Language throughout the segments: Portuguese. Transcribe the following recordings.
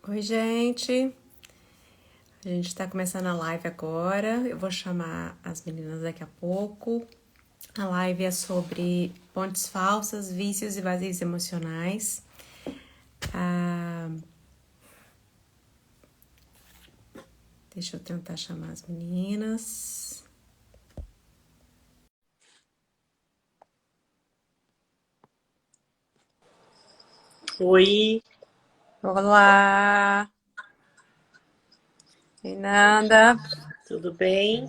Oi, gente. A gente está começando a live agora. Eu vou chamar as meninas daqui a pouco. A live é sobre pontes falsas, vícios e vazios emocionais. Ah, deixa eu tentar chamar as meninas. Oi, Olá, Fernanda. tudo bem?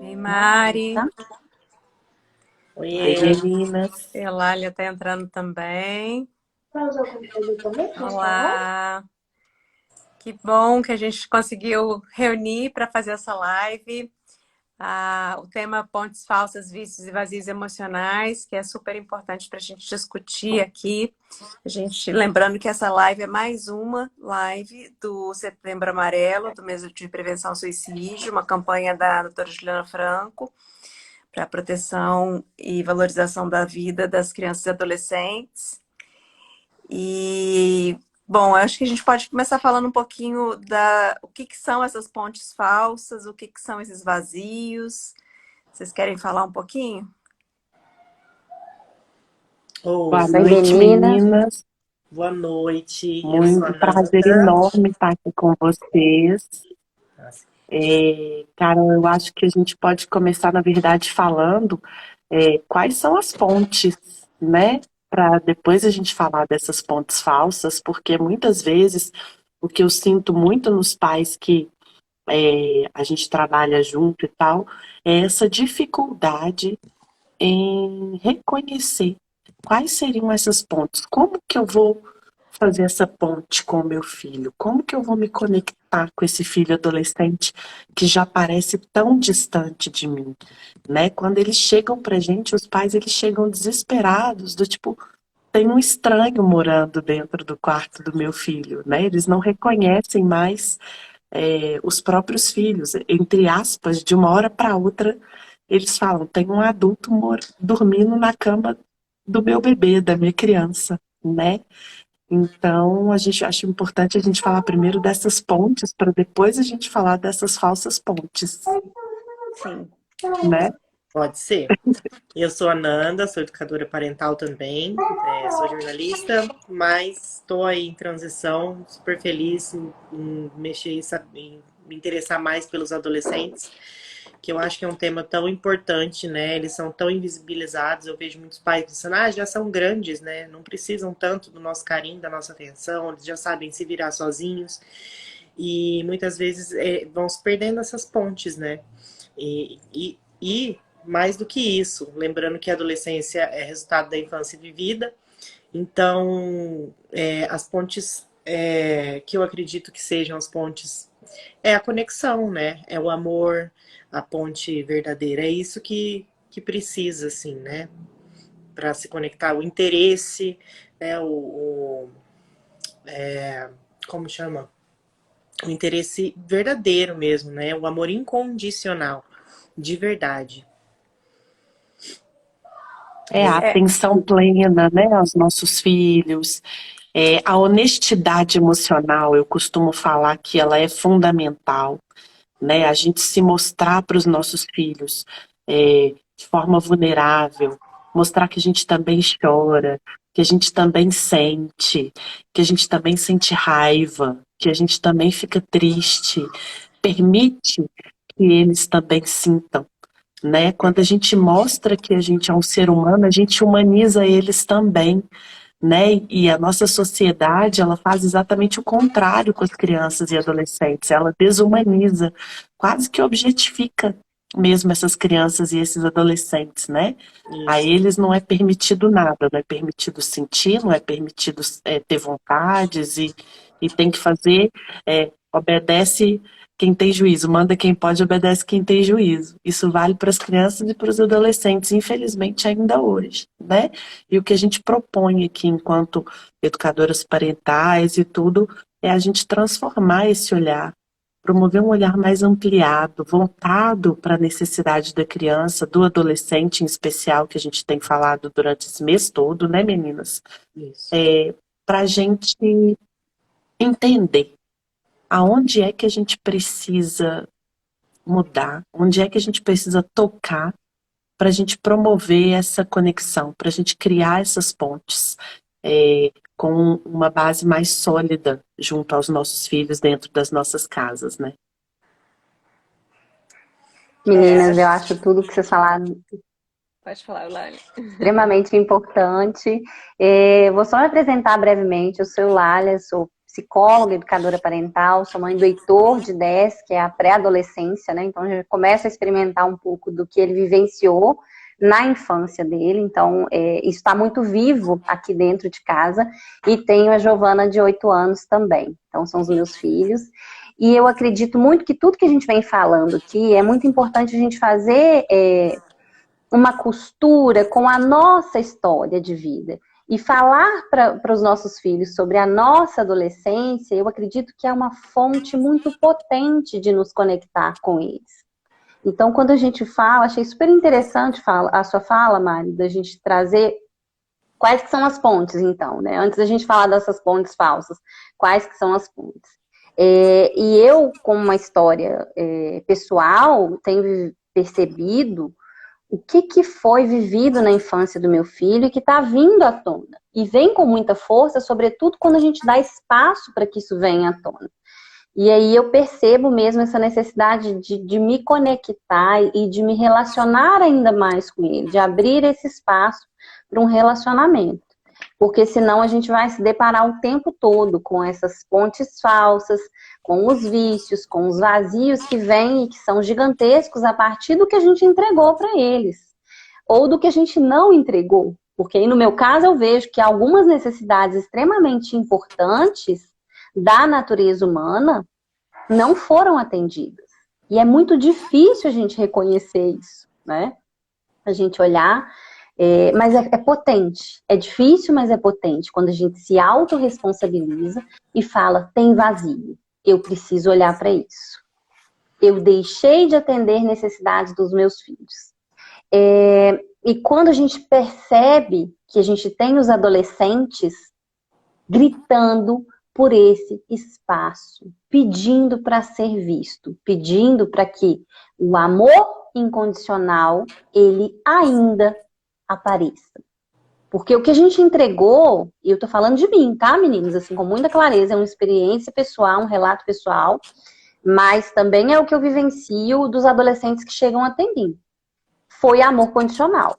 Ei, Mari. Oi, Laila. meninas. Elália tá entrando também. Vai usar o computador também? Posso falar? Olá. Que bom que a gente conseguiu reunir para fazer essa live. O tema pontes falsas, vícios e vazios emocionais, que é super importante para a gente discutir aqui. A gente, lembrando que essa live é mais uma live do Setembro Amarelo, do mês de prevenção ao suicídio, uma campanha da doutora Juliana Franco para a proteção e valorização da vida das crianças e adolescentes. E, bom, acho que a gente pode começar falando um pouquinho o que são essas pontes falsas, o que são esses vazios. Vocês querem falar um pouquinho? Oi, Boa Oi, noite, meninas. meninas. boa noite. Eu sou a Muito prazer Nanda. enorme estar aqui com vocês. Nossa, Carol, eu acho que a gente pode começar, na verdade, falando quais são as pontes, né? Para depois a gente falar dessas pontes falsas, porque muitas vezes o que eu sinto muito nos pais que a gente trabalha junto e tal, é essa dificuldade em reconhecer quais seriam essas pontes. Como que eu vou fazer essa ponte com o meu filho? Como que eu vou me conectar com esse filho adolescente que já parece tão distante de mim, né? Quando eles chegam pra gente, os pais eles chegam desesperados, do tipo, tem um estranho morando dentro do quarto do meu filho, né? Eles não reconhecem mais os próprios filhos, entre aspas, de uma hora para outra, eles falam, tem um adulto dormindo na cama do meu bebê, da minha criança, né? Então, a gente acha importante a gente falar primeiro dessas pontes, para depois a gente falar dessas falsas pontes, Sim. né? pode ser. Eu sou a Nanda, sou educadora parental também, sou jornalista, mas estou aí em transição, super feliz em mexer, em me interessar mais pelos adolescentes, que eu acho que é um tema tão importante, né? Eles são tão invisibilizados. Eu vejo muitos pais pensando, já são grandes, né? Não precisam tanto do nosso carinho, da nossa atenção, eles já sabem se virar sozinhos. E muitas vezes vão se perdendo essas pontes, né? E mais do que isso, lembrando que a adolescência é resultado da infância vivida, então as pontes que eu acredito que sejam as pontes é a conexão, né? É o amor, a ponte verdadeira. É isso que precisa, assim, né? Para se conectar, o interesse, né? Como chama? O interesse verdadeiro mesmo, né? O amor incondicional, de verdade. É a atenção plena, né, aos nossos filhos, a honestidade emocional, eu costumo falar que ela é fundamental, né? A gente se mostrar para os nossos filhos de forma vulnerável, mostrar que a gente também chora, que a gente também sente, que a gente também sente raiva, que a gente também fica triste, permite que eles também sintam, né? Quando a gente mostra que a gente é um ser humano, a gente humaniza eles também, né? E a nossa sociedade, ela faz exatamente o contrário com as crianças e adolescentes. Ela desumaniza, quase que objetifica mesmo essas crianças e esses adolescentes, né? A Isso. eles não é permitido nada, não é permitido sentir, não é permitido ter vontades e tem que fazer, obedece quem tem juízo, manda quem pode, obedece quem tem juízo. Isso vale para as crianças e para os adolescentes, infelizmente ainda hoje, né? E o que a gente propõe aqui enquanto educadoras parentais e tudo é a gente transformar esse olhar, promover um olhar mais ampliado, voltado para a necessidade da criança, do adolescente em especial, que a gente tem falado durante esse mês todo, né, meninas? Isso. Para a gente entender aonde é que a gente precisa mudar, onde é que a gente precisa tocar para a gente promover essa conexão, para a gente criar essas pontes com uma base mais sólida junto aos nossos filhos dentro das nossas casas, né? Meninas, eu acho tudo que vocês falaram Pode falar, Eulália. extremamente importante. Vou só me apresentar brevemente. Eu sou Eulália, sou psicóloga, educadora parental, sou mãe do Heitor, de 10, que é a pré-adolescência, né? Então, a gente começa a experimentar um pouco do que ele vivenciou na infância dele. Então, isso está muito vivo aqui dentro de casa. E tenho a Giovana, de 8 anos também. Então, são os meus filhos. E eu acredito muito que tudo que a gente vem falando aqui é muito importante a gente fazer uma costura com a nossa história de vida. E falar para os nossos filhos sobre a nossa adolescência, eu acredito que é uma fonte muito potente de nos conectar com eles. Então, quando a gente fala, achei super interessante a sua fala, Mari, da gente trazer quais que são as pontes, então, né? Antes da gente falar dessas pontes falsas, quais que são as pontes? E eu, com uma história pessoal, tenho percebido o que foi vivido na infância do meu filho e que está vindo à tona. E vem com muita força, sobretudo quando a gente dá espaço para que isso venha à tona. E aí eu percebo mesmo essa necessidade de me conectar e de me relacionar ainda mais com ele, de abrir esse espaço para um relacionamento. Porque senão a gente vai se deparar o tempo todo com essas pontes falsas, com os vícios, com os vazios que vêm e que são gigantescos a partir do que a gente entregou para eles. Ou do que a gente não entregou. Porque aí, no meu caso, eu vejo que algumas necessidades extremamente importantes da natureza humana não foram atendidas. E é muito difícil a gente reconhecer isso, né? A gente olhar... mas é potente, é difícil, mas é potente, quando a gente se autorresponsabiliza e fala, tem vazio, eu preciso olhar para isso. Eu deixei de atender necessidades dos meus filhos. E quando a gente percebe que a gente tem os adolescentes gritando por esse espaço, pedindo para ser visto, pedindo para que o amor incondicional, ele ainda apareça. Porque o que a gente entregou, e eu tô falando de mim, tá, meninos? Assim, com muita clareza, é uma experiência pessoal, um relato pessoal, mas também é o que eu vivencio dos adolescentes que chegam até mim. Foi amor condicional.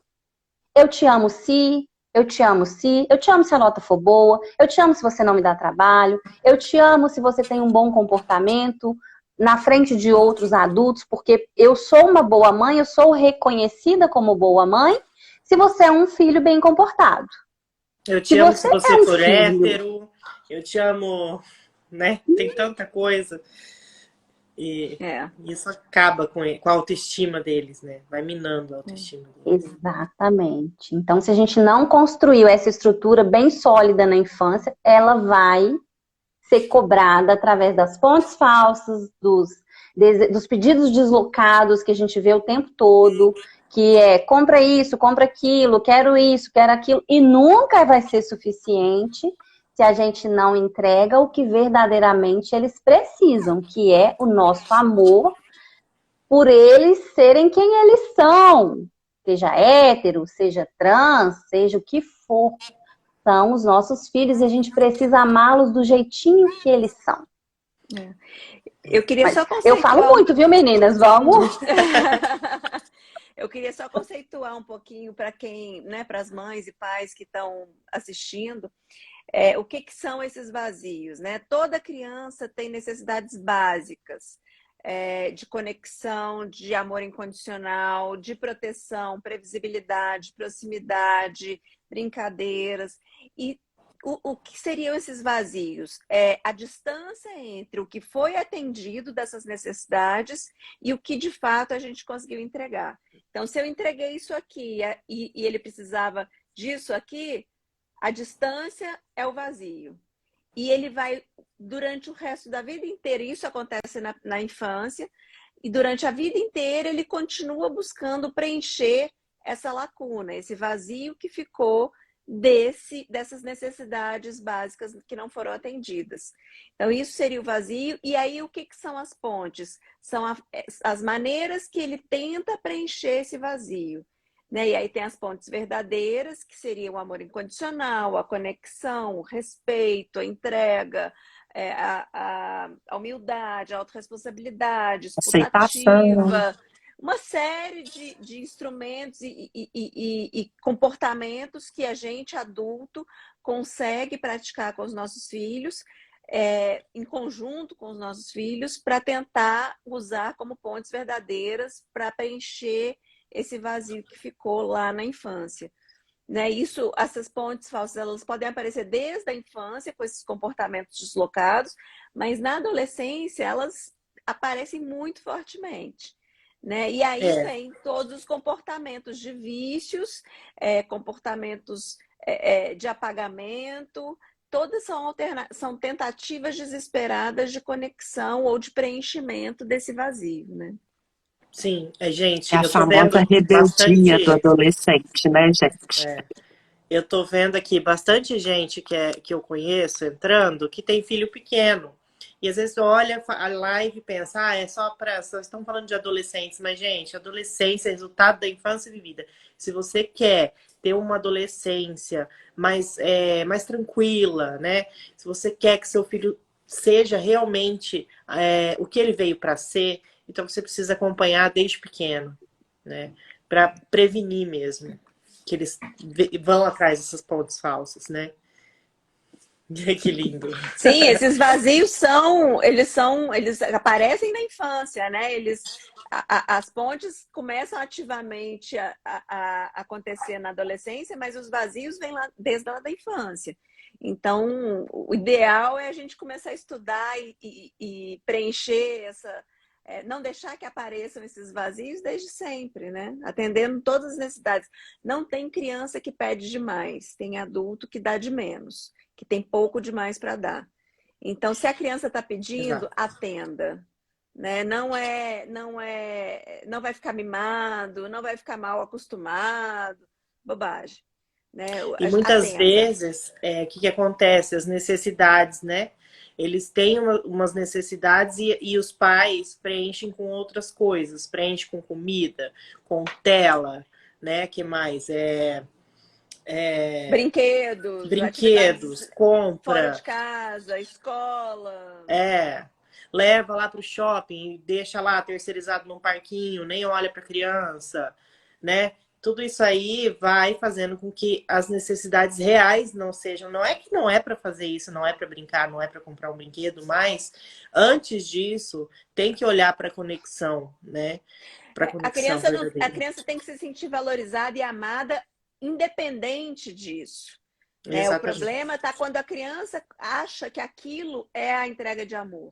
Eu te amo se, eu te amo se, eu te amo se a nota for boa, eu te amo se você não me dá trabalho, eu te amo se você tem um bom comportamento na frente de outros adultos, porque eu sou uma boa mãe, eu sou reconhecida como boa mãe, se você é um filho bem comportado. Eu te amo se você for hétero. Eu te amo, né? Tem tanta coisa. E isso acaba com a autoestima deles, né? Vai minando a autoestima deles. Exatamente. Então, se a gente não construiu essa estrutura bem sólida na infância, ela vai ser cobrada através das pontes falsas, dos pedidos deslocados que a gente vê o tempo todo, que é compra isso, compra aquilo, quero isso, quero aquilo, e nunca vai ser suficiente se a gente não entrega o que verdadeiramente eles precisam, que é o nosso amor por eles serem quem eles são, seja hétero, seja trans, seja o que for. São os nossos filhos e a gente precisa amá-los do jeitinho que eles são. Eu queria só conceituar... Eu falo muito, viu, meninas? Vamos... Eu queria só conceituar um pouquinho para quem, né, para as mães e pais que estão assistindo, o que são esses vazios, né? Toda criança tem necessidades básicas de conexão, de amor incondicional, de proteção, previsibilidade, proximidade, brincadeiras. E o que seriam esses vazios? A distância entre o que foi atendido dessas necessidades e o que de fato a gente conseguiu entregar. Então, se eu entreguei isso aqui e ele precisava disso aqui, a distância é o vazio. E ele vai, durante o resto da vida inteira, isso acontece na infância, e durante a vida inteira ele continua buscando preencher essa lacuna, esse vazio que ficou dessas necessidades básicas que não foram atendidas. Então, isso seria o vazio. E aí, o que são as pontes? São as maneiras que ele tenta preencher esse vazio. Né? E aí tem as pontes verdadeiras, que seriam o amor incondicional, a conexão, o respeito, a entrega, a humildade, a autorresponsabilidade, aceitação, escutativa, uma série de instrumentos e comportamentos que a gente, adulto, consegue praticar com os nossos filhos, em conjunto com os nossos filhos, para tentar usar como pontes verdadeiras para preencher esse vazio que ficou lá na infância. Né? Essas pontes falsas, elas podem aparecer desde a infância, com esses comportamentos deslocados, mas na adolescência elas aparecem muito fortemente. Né? E aí vem todos os comportamentos de vícios, comportamentos de apagamento, todas são tentativas desesperadas de conexão ou de preenchimento desse vazio, né? Sim, gente, é a eu tô famosa vendo rebeldia bastante. do adolescente, né, gente? Eu tô vendo aqui bastante gente que eu conheço entrando que tem filho pequeno. E às vezes olha a live e pensa, só estão falando de adolescentes, mas, gente, adolescência é resultado da infância vivida. Se você quer ter uma adolescência mais tranquila, né? Se você quer que seu filho seja realmente o que ele veio para ser, então você precisa acompanhar desde pequeno, né? Para prevenir mesmo que eles vão atrás dessas pontes falsas, né? Que lindo. Sim, esses vazios eles aparecem na infância, né? As pontes começam ativamente a acontecer na adolescência, mas os vazios vêm lá desde lá da infância. Então, o ideal é a gente começar a estudar e preencher não deixar que apareçam esses vazios desde sempre, né? Atendendo todas as necessidades. Não tem criança que pede demais, tem adulto que dá de menos, que tem pouco demais para dar. Então, se a criança está pedindo, atenda. Né? Não vai ficar mimado, não vai ficar mal acostumado, bobagem. Né? E muitas Atenda. vezes, o que acontece? As necessidades, né? Eles têm umas necessidades e os pais preenchem com outras coisas. Preenchem com comida, com tela, né? Que mais? Brinquedos, compra. Fora de casa, escola. Leva lá para o shopping, deixa lá terceirizado num parquinho, nem olha para a criança, né? Tudo isso aí vai fazendo com que as necessidades reais não sejam. Não é que não é para fazer isso, não é para brincar, não é para comprar um brinquedo, mas antes disso tem que olhar para a conexão, né? A criança tem que se sentir valorizada e amada, independente disso. Né? O problema está quando a criança acha que aquilo é a entrega de amor.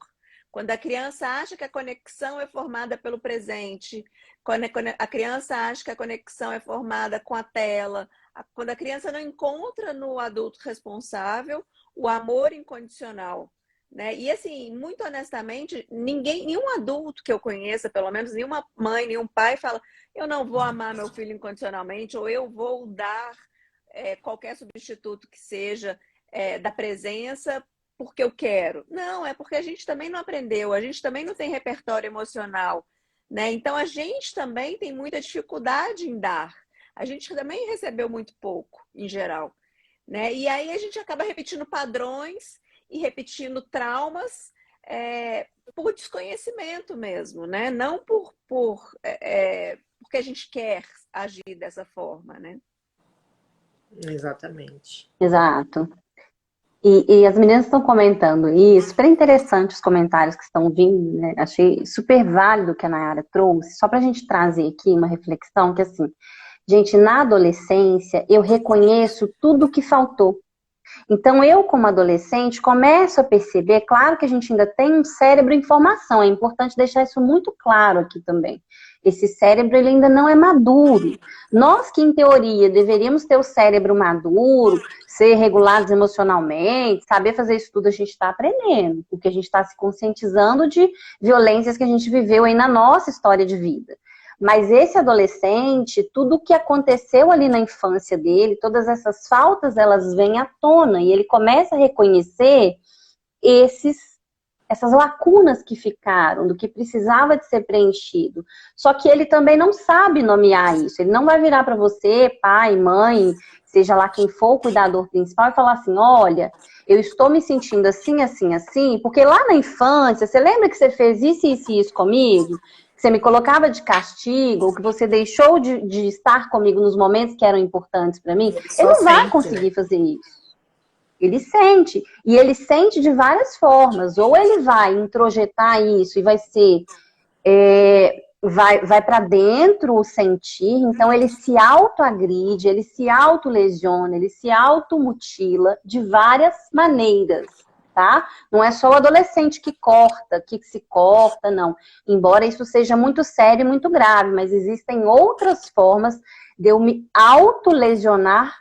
Quando a criança acha que a conexão é formada pelo presente, quando a criança acha que a conexão é formada com a tela, quando a criança não encontra no adulto responsável o amor incondicional. Né? E assim, muito honestamente, nenhum adulto que eu conheça, pelo menos nenhuma mãe, nenhum pai fala: eu não vou amar meu filho incondicionalmente, ou eu vou dar qualquer substituto que seja da presença porque eu quero. Não, é porque a gente também não aprendeu, a gente também não tem repertório emocional, né? Então a gente também tem muita dificuldade em dar. A gente também recebeu muito pouco, em geral, né? E aí a gente acaba repetindo padrões e repetindo traumas por desconhecimento mesmo, né? Não porque a gente quer agir dessa forma, né? Exatamente. Exato. E as meninas estão comentando isso, super interessante os comentários que estão vindo, né? Achei super válido o que a Nayara trouxe, só para a gente trazer aqui uma reflexão que, assim, gente, na adolescência eu reconheço tudo que faltou. Então eu, como adolescente, começo a perceber, claro que a gente ainda tem um cérebro em formação, é importante deixar isso muito claro aqui também. Esse cérebro ele ainda não é maduro. Nós que, em teoria, deveríamos ter o cérebro maduro, ser regulados emocionalmente, saber fazer isso tudo, a gente está aprendendo, porque a gente está se conscientizando de violências que a gente viveu aí na nossa história de vida. Mas esse adolescente, tudo o que aconteceu ali na infância dele, todas essas faltas, elas vêm à tona e ele começa a reconhecer essas lacunas que ficaram, do que precisava de ser preenchido. Só que ele também não sabe nomear isso. Ele não vai virar para você, pai, mãe, seja lá quem for o cuidador principal, e falar assim, olha, eu estou me sentindo assim, assim, assim, porque lá na infância, você lembra que você fez isso, isso e isso comigo? Que você me colocava de castigo, ou que você deixou de estar comigo nos momentos que eram importantes para mim? Ele não vai conseguir fazer isso. Ele sente, e ele sente de várias formas. Ou ele vai introjetar isso e vai ser, vai para dentro o sentir, então ele se autoagride, ele se autolesiona, ele se automutila de várias maneiras, tá? Não é só o adolescente que corta, que se corta, não. Embora isso seja muito sério e muito grave, mas existem outras formas de eu me autolesionar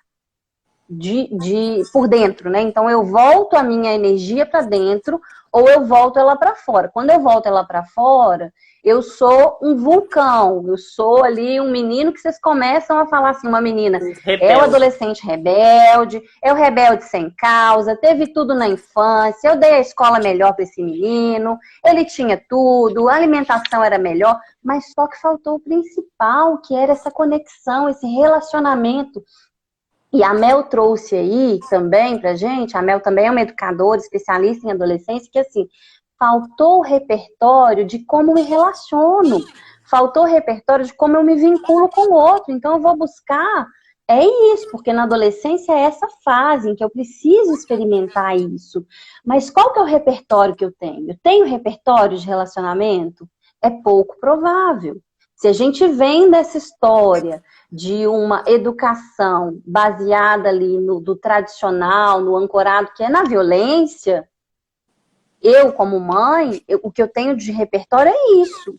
por dentro, né? Então eu volto a minha energia para dentro ou eu volto ela para fora. Quando eu volto ela para fora, eu sou um vulcão, eu sou ali um menino que vocês começam a falar assim, uma menina rebelde. É o adolescente rebelde, é o rebelde sem causa, teve tudo na infância, eu dei a escola melhor para esse menino, ele tinha tudo, a alimentação era melhor, mas só que faltou o principal, que era essa conexão, esse relacionamento. E a Mel trouxe aí também pra gente, a Mel também é uma educadora, especialista em adolescência, que assim, faltou o repertório de como me relaciono, faltou o repertório de como eu me vinculo com o outro, então eu vou buscar, isso, porque na adolescência é essa fase em que eu preciso experimentar isso. Mas qual que é o repertório que eu tenho? Eu tenho repertório de relacionamento? É pouco provável. Se a gente vem dessa história de uma educação baseada ali do tradicional, no ancorado que é na violência, eu como mãe, o que eu tenho de repertório é isso.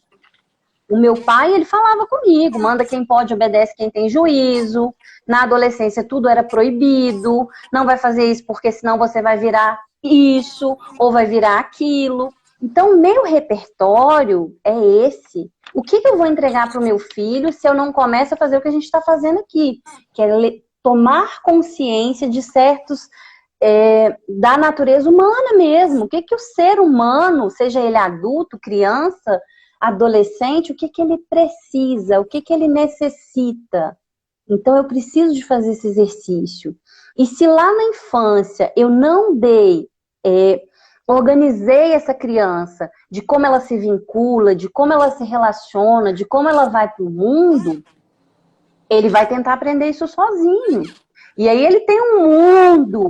O meu pai, ele falava comigo, manda quem pode, obedece quem tem juízo. Na adolescência tudo era proibido, não vai fazer isso porque senão você vai virar isso ou vai virar aquilo. Então, meu repertório é esse. O que eu vou entregar para o meu filho se eu não começo a fazer o que a gente está fazendo aqui? Que é tomar consciência de certos... da natureza humana mesmo. O que o ser humano, seja ele adulto, criança, adolescente, o que ele precisa, o que ele necessita. Então, eu preciso de fazer esse exercício. E se lá na infância eu não organizei essa criança de como ela se vincula, de como ela se relaciona, de como ela vai para o mundo, ele vai tentar aprender isso sozinho. E aí ele tem um mundo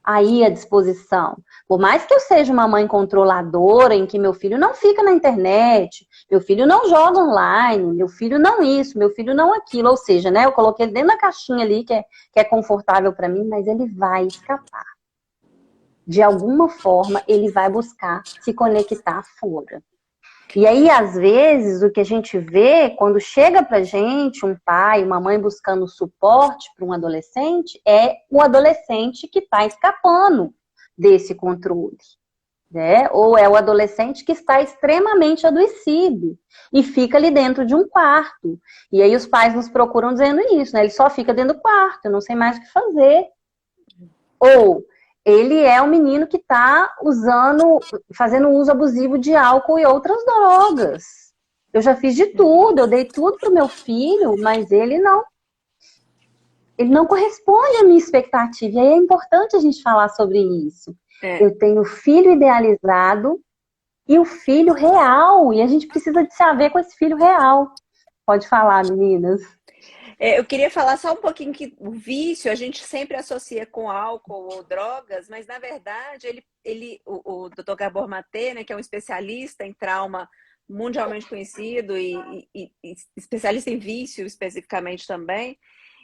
aí à disposição. Por mais que eu seja uma mãe controladora, em que meu filho não fica na internet, meu filho não joga online, meu filho não isso, meu filho não aquilo, ou seja, né, eu coloquei ele dentro da caixinha ali que é confortável para mim, mas ele vai escapar. De alguma forma, ele vai buscar se conectar fora. E aí, às vezes, o que a gente vê, quando chega pra gente um pai, uma mãe buscando suporte para um adolescente, é o adolescente que está escapando desse controle, né? Ou é o adolescente que está extremamente adoecido e fica ali dentro de um quarto. E aí os pais nos procuram dizendo isso, né? Ele só fica dentro do quarto, eu não sei mais o que fazer. Ou ele é um menino que está fazendo uso abusivo de álcool e outras drogas. Eu já fiz de tudo, eu dei tudo pro meu filho, mas ele não corresponde à minha expectativa. E aí é importante a gente falar sobre isso. Eu tenho o filho idealizado e o filho real, e a gente precisa de se haver com esse filho real. Pode falar, meninas. Eu queria falar só um pouquinho que o vício a gente sempre associa com álcool ou drogas, mas na verdade o Dr. Gabor Maté, né, que é um especialista em trauma mundialmente conhecido e especialista em vício especificamente também,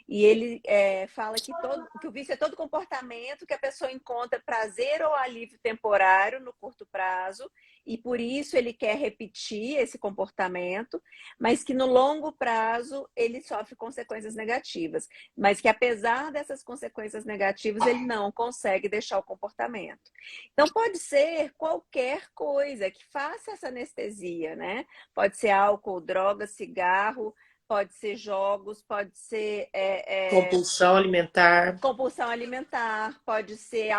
E ele fala que o vício é todo comportamento que a pessoa encontra prazer ou alívio temporário no curto prazo, e por isso ele quer repetir esse comportamento, mas que no longo prazo ele sofre consequências negativas. Mas que apesar dessas consequências negativas, ele não consegue deixar o comportamento. Então pode ser qualquer coisa que faça essa anestesia, né? Pode ser álcool, droga, cigarro, pode ser jogos, pode ser compulsão alimentar. Compulsão alimentar, pode ser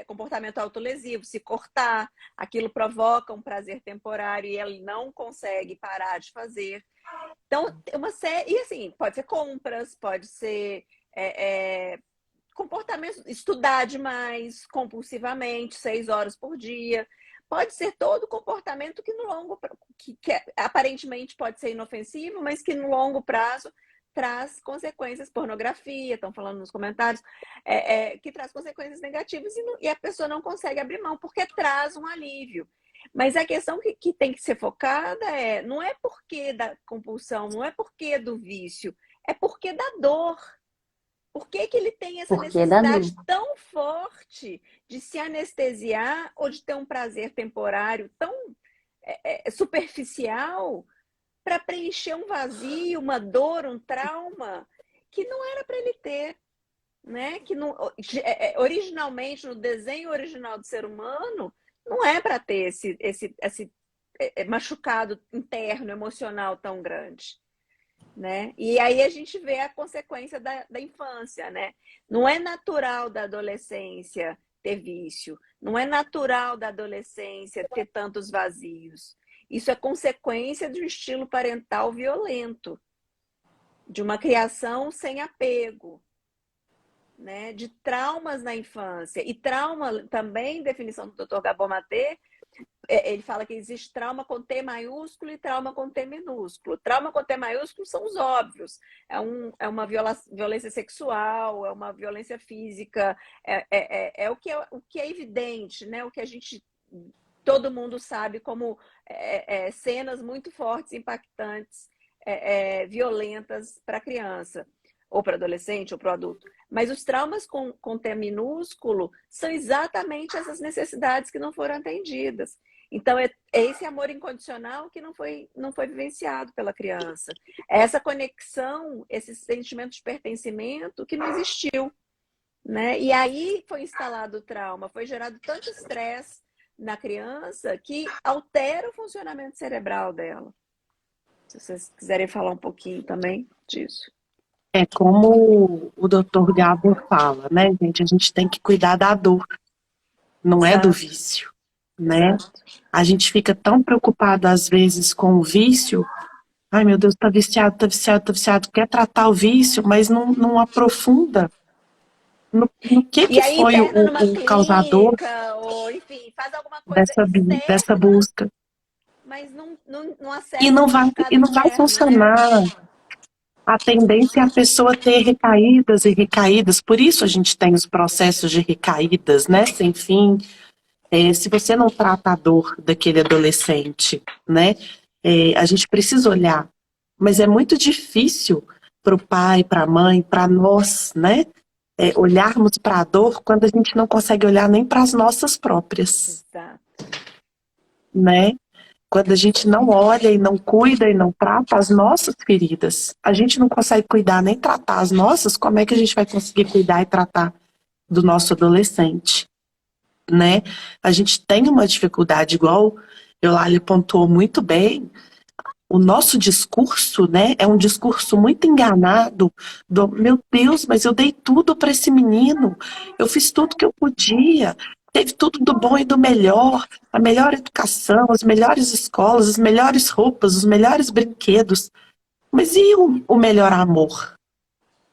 comportamento autolesivo, se cortar, aquilo provoca um prazer temporário e ele não consegue parar de fazer. Então, uma série. E assim, pode ser compras, pode ser comportamento, estudar demais, compulsivamente, 6 horas por dia. Pode ser todo comportamento que no longo que aparentemente pode ser inofensivo, mas que no longo prazo traz consequências. Pornografia, estão falando nos comentários, que traz consequências negativas e a pessoa não consegue abrir mão, porque traz um alívio. Mas a questão que tem que ser focada não é porque da compulsão, não é porque do vício, é porque da dor. Por que ele tem essa necessidade tão forte de se anestesiar ou de ter um prazer temporário tão superficial para preencher um vazio, uma dor, um trauma que não era para ele ter, né? Que não, originalmente, no desenho original do ser humano, não é para ter esse machucado interno, emocional tão grande. Né? E aí a gente vê a consequência da infância, né? Não é natural da adolescência ter vício, não é natural da adolescência ter tantos vazios. Isso é consequência de um estilo parental violento, de uma criação sem apego, né? De traumas na infância. E trauma também, definição do Dr. Gabor Maté, ele fala que existe trauma com T maiúsculo e trauma com T minúsculo. Trauma com T maiúsculo são os óbvios. É uma violência sexual, é uma violência física, o que é evidente, né? O que todo mundo sabe como cenas muito fortes, impactantes, violentas para a criança, ou para o adolescente, ou para o adulto. Mas os traumas com T minúsculo são exatamente essas necessidades que não foram atendidas. Então, é esse amor incondicional que não foi vivenciado pela criança. É essa conexão, esse sentimento de pertencimento que não existiu, né? E aí foi instalado o trauma, foi gerado tanto estresse na criança que altera o funcionamento cerebral dela. Se vocês quiserem falar um pouquinho também disso. É como o Dr. Gabor fala, né, gente? A gente tem que cuidar da dor, não é do vício, né? Exato. A gente fica tão preocupado, às vezes, com o vício. Ai, meu Deus, tá viciado, tá viciado, tá viciado. Quer tratar o vício, mas não aprofunda no que foi o causador ou, enfim, faz alguma coisa dessa busca. Mas não acerta E não vai funcionar. Né? A tendência é a pessoa ter recaídas e recaídas. Por isso a gente tem os processos de recaídas, né? Sem fim. Se você não trata a dor daquele adolescente, né? A gente precisa olhar. Mas é muito difícil para o pai, para a mãe, para nós, né? Olharmos para a dor quando a gente não consegue olhar nem para as nossas próprias. Exato. Né? Quando a gente não olha e não cuida e não trata as nossas feridas, a gente não consegue cuidar nem tratar as nossas, como é que a gente vai conseguir cuidar e tratar do nosso adolescente? Né? A gente tem uma dificuldade, igual Eulália pontuou muito bem, o nosso discurso, né, é um discurso muito enganado do, meu Deus, mas eu dei tudo para esse menino, eu fiz tudo que eu podia, teve tudo do bom e do melhor, a melhor educação, as melhores escolas, as melhores roupas, os melhores brinquedos, mas e o melhor amor?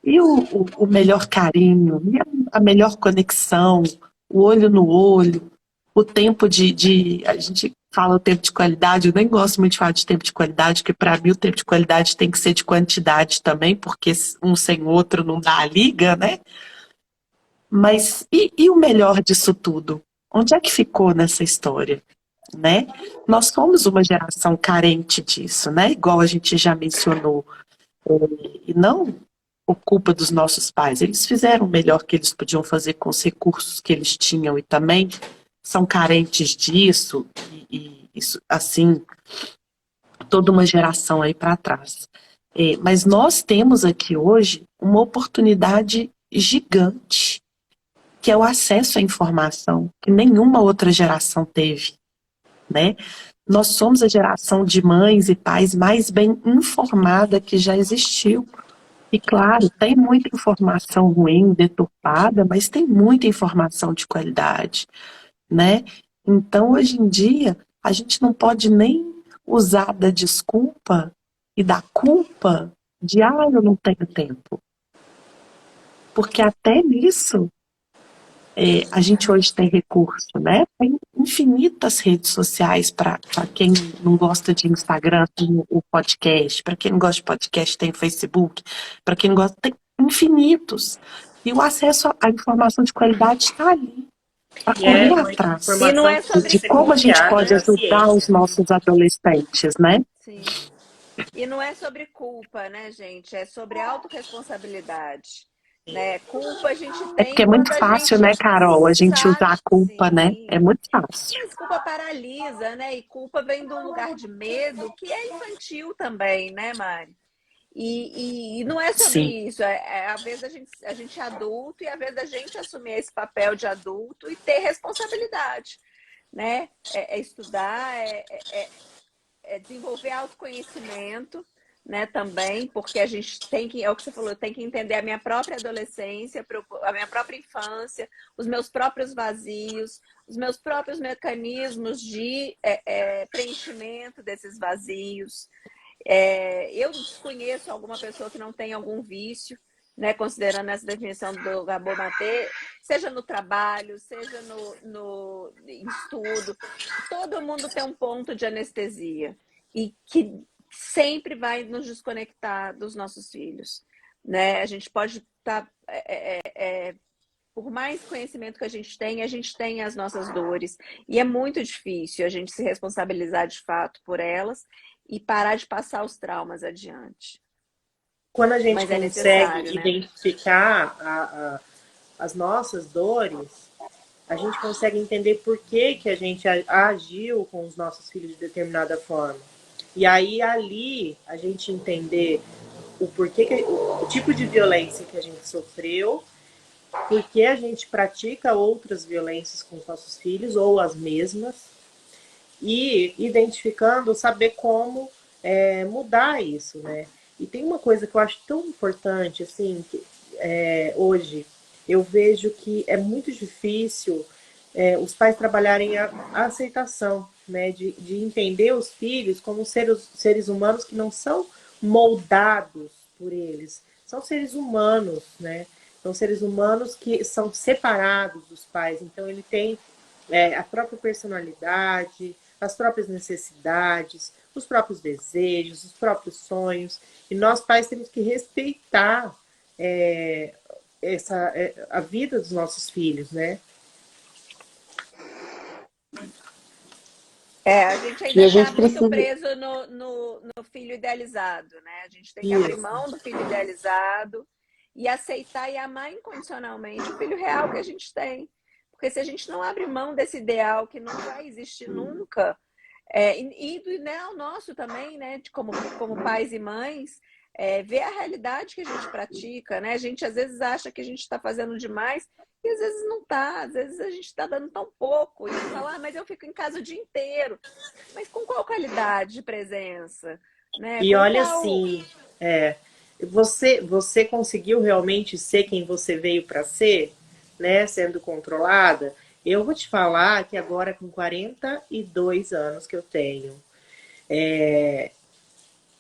E o melhor carinho? E a melhor conexão? O olho no olho? O tempo a gente fala o tempo de qualidade, eu nem gosto muito de falar de tempo de qualidade, porque para mim o tempo de qualidade tem que ser de quantidade também, porque um sem outro não dá a liga, né? Mas e o melhor disso tudo? Onde é que ficou nessa história? Né? Nós somos uma geração carente disso, né? Igual a gente já mencionou. E não por culpa dos nossos pais. Eles fizeram o melhor que eles podiam fazer com os recursos que eles tinham e também são carentes disso e isso, assim, toda uma geração aí para trás. Mas nós temos aqui hoje uma oportunidade gigante, que é o acesso à informação, que nenhuma outra geração teve, né? Nós somos a geração de mães e pais mais bem informada que já existiu. E claro, tem muita informação ruim, deturpada, mas tem muita informação de qualidade, né? Então, hoje em dia, a gente não pode nem usar da desculpa e da culpa de, eu não tenho tempo. Porque até nisso, a gente hoje tem recurso, né? Tem infinitas redes sociais para quem não gosta de Instagram, tem o podcast, para quem não gosta de podcast, tem o Facebook, para quem não gosta, tem infinitos. E o acesso à informação de qualidade está ali, para correr atrás. E não é sobre de como a gente pode ajudar os nossos adolescentes, né? Sim. E não é sobre culpa, né, gente? É sobre autorresponsabilidade. Né? Culpa a gente tem. Porque é muito fácil, né, Carol? A gente usar a culpa, sim, né? É muito fácil. Mas culpa paralisa, né? E culpa vem de um lugar de medo que é infantil também, né, Mari? E não é sobre isso. Às vezes a gente é adulto e às vezes a gente assumir esse papel de adulto e ter responsabilidade, né? É estudar, é desenvolver autoconhecimento, né, também, porque a gente tem que, é o que você falou, eu tenho que entender a minha própria adolescência, a minha própria infância, os meus próprios vazios, os meus próprios mecanismos de preenchimento desses vazios. Eu desconheço alguma pessoa que não tem algum vício, né, considerando essa definição do Gabor Maté, seja no trabalho, seja no estudo, todo mundo tem um ponto de anestesia e que sempre vai nos desconectar dos nossos filhos, né? A gente pode estar, por mais conhecimento que a gente tem as nossas dores e é muito difícil a gente se responsabilizar de fato por elas e parar de passar os traumas adiante. Quando a gente consegue identificar as nossas dores, a gente consegue entender por que a gente agiu com os nossos filhos de determinada forma. E aí, ali, a gente entender o porquê, o tipo de violência que a gente sofreu, por que a gente pratica outras violências com os nossos filhos, ou as mesmas, e identificando, saber como mudar isso, né? E tem uma coisa que eu acho tão importante, assim, que hoje eu vejo que é muito difícil os pais trabalharem a aceitação, né, de entender os filhos como seres humanos que não são moldados por eles, são seres humanos, né? São seres humanos que são separados dos pais, então ele tem a própria personalidade, as próprias necessidades, os próprios desejos, os próprios sonhos, e nós pais temos que respeitar a vida dos nossos filhos, né? A gente ainda está muito preso no filho idealizado, né? A gente tem que abrir mão do filho idealizado e aceitar e amar incondicionalmente o filho real que a gente tem. Porque se a gente não abre mão desse ideal que não vai existir nunca, e né, o nosso também, né? Como pais e mães, ver a realidade que a gente pratica, né? A gente às vezes acha que a gente está fazendo demais e às vezes não está, às vezes a gente está dando tão pouco. E fala, mas eu fico em casa o dia inteiro. Mas com qual qualidade de presença? Né? E olha assim, você conseguiu realmente ser quem você veio para ser, né? Sendo controlada. Eu vou te falar que agora com 42 anos que eu tenho,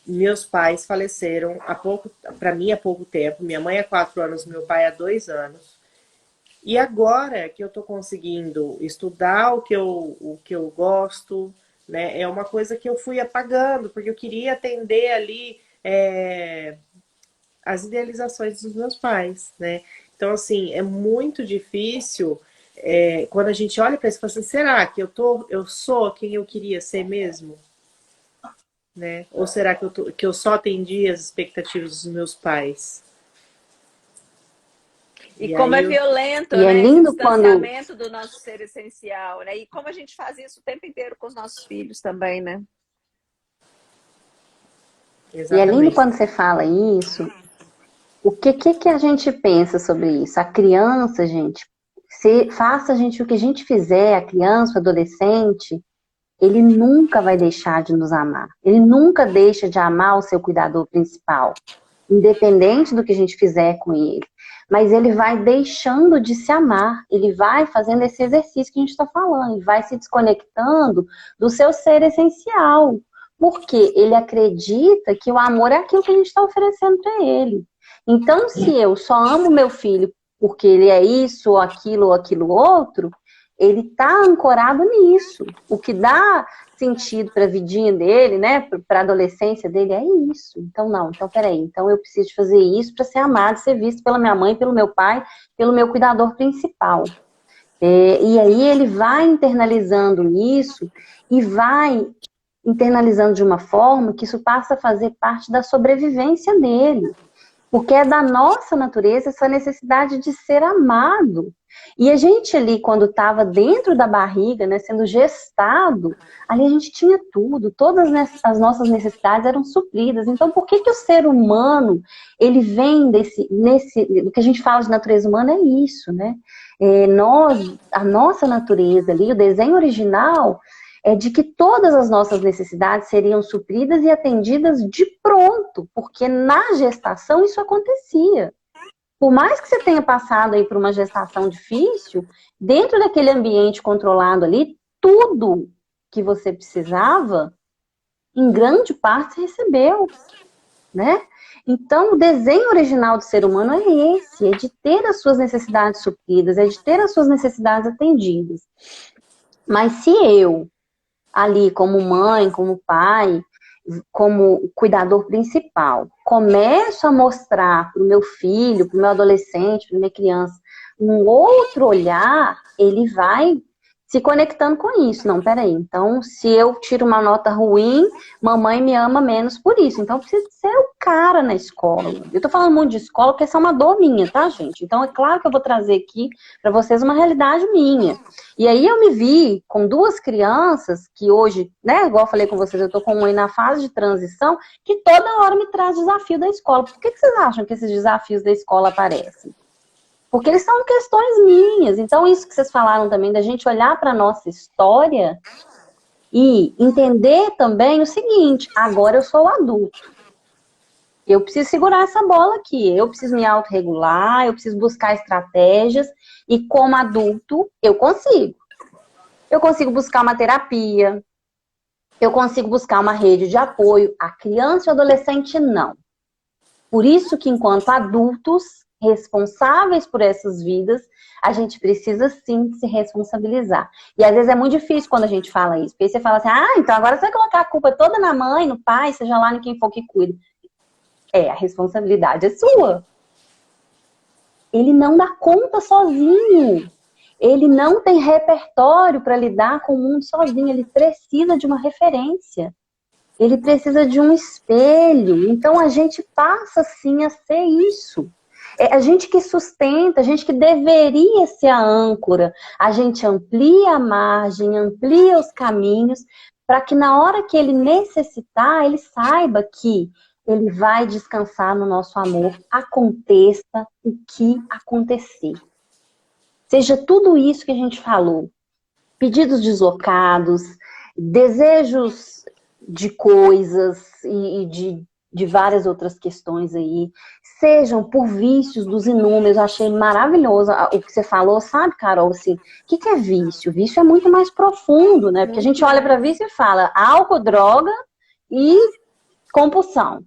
meus pais faleceram para mim há pouco tempo. Minha mãe há 4 anos, meu pai há 2 anos. E agora que eu estou conseguindo estudar o que eu gosto, né, é uma coisa que eu fui apagando, porque eu queria atender ali as idealizações dos meus pais, né? Então, assim, é muito difícil quando a gente olha para isso e fala assim, será que eu sou quem eu queria ser mesmo? Né? Ou será que eu só atendi as expectativas dos meus pais? E como é violento, e né? é lindo Esse distanciamento do nosso ser essencial, né? E como a gente faz isso o tempo inteiro com os nossos filhos também, né? E é lindo quando você fala isso. O que a gente pensa sobre isso? A criança, gente, faça a gente o que a gente fizer, a criança, o adolescente, ele nunca vai deixar de nos amar. Ele nunca deixa de amar o seu cuidador principal, independente do que a gente fizer com ele. Mas ele vai deixando de se amar, ele vai fazendo esse exercício que a gente está falando, ele vai se desconectando do seu ser essencial, porque ele acredita que o amor é aquilo que a gente está oferecendo para ele. Então, se eu só amo meu filho porque ele é isso, ou aquilo outro, ele está ancorado nisso. O que dá sentido para a vidinha dele, né, para a adolescência dele, é isso. Então, peraí, então eu preciso de fazer isso para ser amado, ser visto pela minha mãe, pelo meu pai, pelo meu cuidador principal. E aí ele vai internalizando isso e vai internalizando de uma forma que isso passa a fazer parte da sobrevivência dele. Porque é da nossa natureza essa necessidade de ser amado. E a gente ali, quando estava dentro da barriga, né, sendo gestado, ali a gente tinha tudo, todas as nossas necessidades eram supridas. Então, por que o ser humano, ele vem do que a gente fala de natureza humana é isso, né? A nossa natureza ali, o desenho original, é de que todas as nossas necessidades seriam supridas e atendidas de pronto, porque na gestação isso acontecia. Por mais que você tenha passado aí por uma gestação difícil, dentro daquele ambiente controlado ali, tudo que você precisava, em grande parte, você recebeu, né? Então, o desenho original do ser humano é esse, é de ter as suas necessidades supridas, é de ter as suas necessidades atendidas. Mas se eu, ali como mãe, como pai, como cuidador principal, começo a mostrar para o meu filho, para o meu adolescente, para a minha criança, um outro olhar, ele vai se conectando com isso. Não, peraí, então se eu tiro uma nota ruim, mamãe me ama menos por isso. Então eu preciso ser o cara na escola. Eu tô falando muito de escola porque essa é uma dor minha, tá, gente? Então é claro que eu vou trazer aqui para vocês uma realidade minha. E aí eu me vi com duas crianças que hoje, né, igual eu falei com vocês, eu tô com uma aí na fase de transição, que toda hora me traz desafio da escola. Por que vocês acham que esses desafios da escola aparecem? Porque eles são questões minhas. Então, isso que vocês falaram também, da gente olhar para a nossa história e entender também o seguinte, agora eu sou adulto. Eu preciso segurar essa bola aqui, eu preciso me autorregular, eu preciso buscar estratégias e como adulto eu consigo. Eu consigo buscar uma terapia, eu consigo buscar uma rede de apoio. A criança e o adolescente não. Por isso que enquanto adultos responsáveis por essas vidas, a gente precisa sim se responsabilizar. E às vezes é muito difícil quando a gente fala isso, porque aí você fala assim, então agora você vai colocar a culpa toda na mãe, no pai, seja lá em quem for que cuida. A responsabilidade é sua. Ele não dá conta sozinho. Ele não tem repertório para lidar com o mundo sozinho, ele precisa de uma referência. Ele precisa de um espelho. Então a gente passa sim a ser isso. É a gente que sustenta, a gente que deveria ser a âncora. A gente amplia a margem, amplia os caminhos, para que na hora que ele necessitar, ele saiba que ele vai descansar no nosso amor, aconteça o que acontecer. Seja tudo isso que a gente falou. Pedidos deslocados, desejos de coisas e de várias outras questões aí, sejam por vícios dos inúmeros. Eu achei maravilhoso o que você falou, sabe, Carol? Assim, o que é vício? Vício é muito mais profundo, né? Porque a gente olha para vício e fala álcool, droga e compulsão.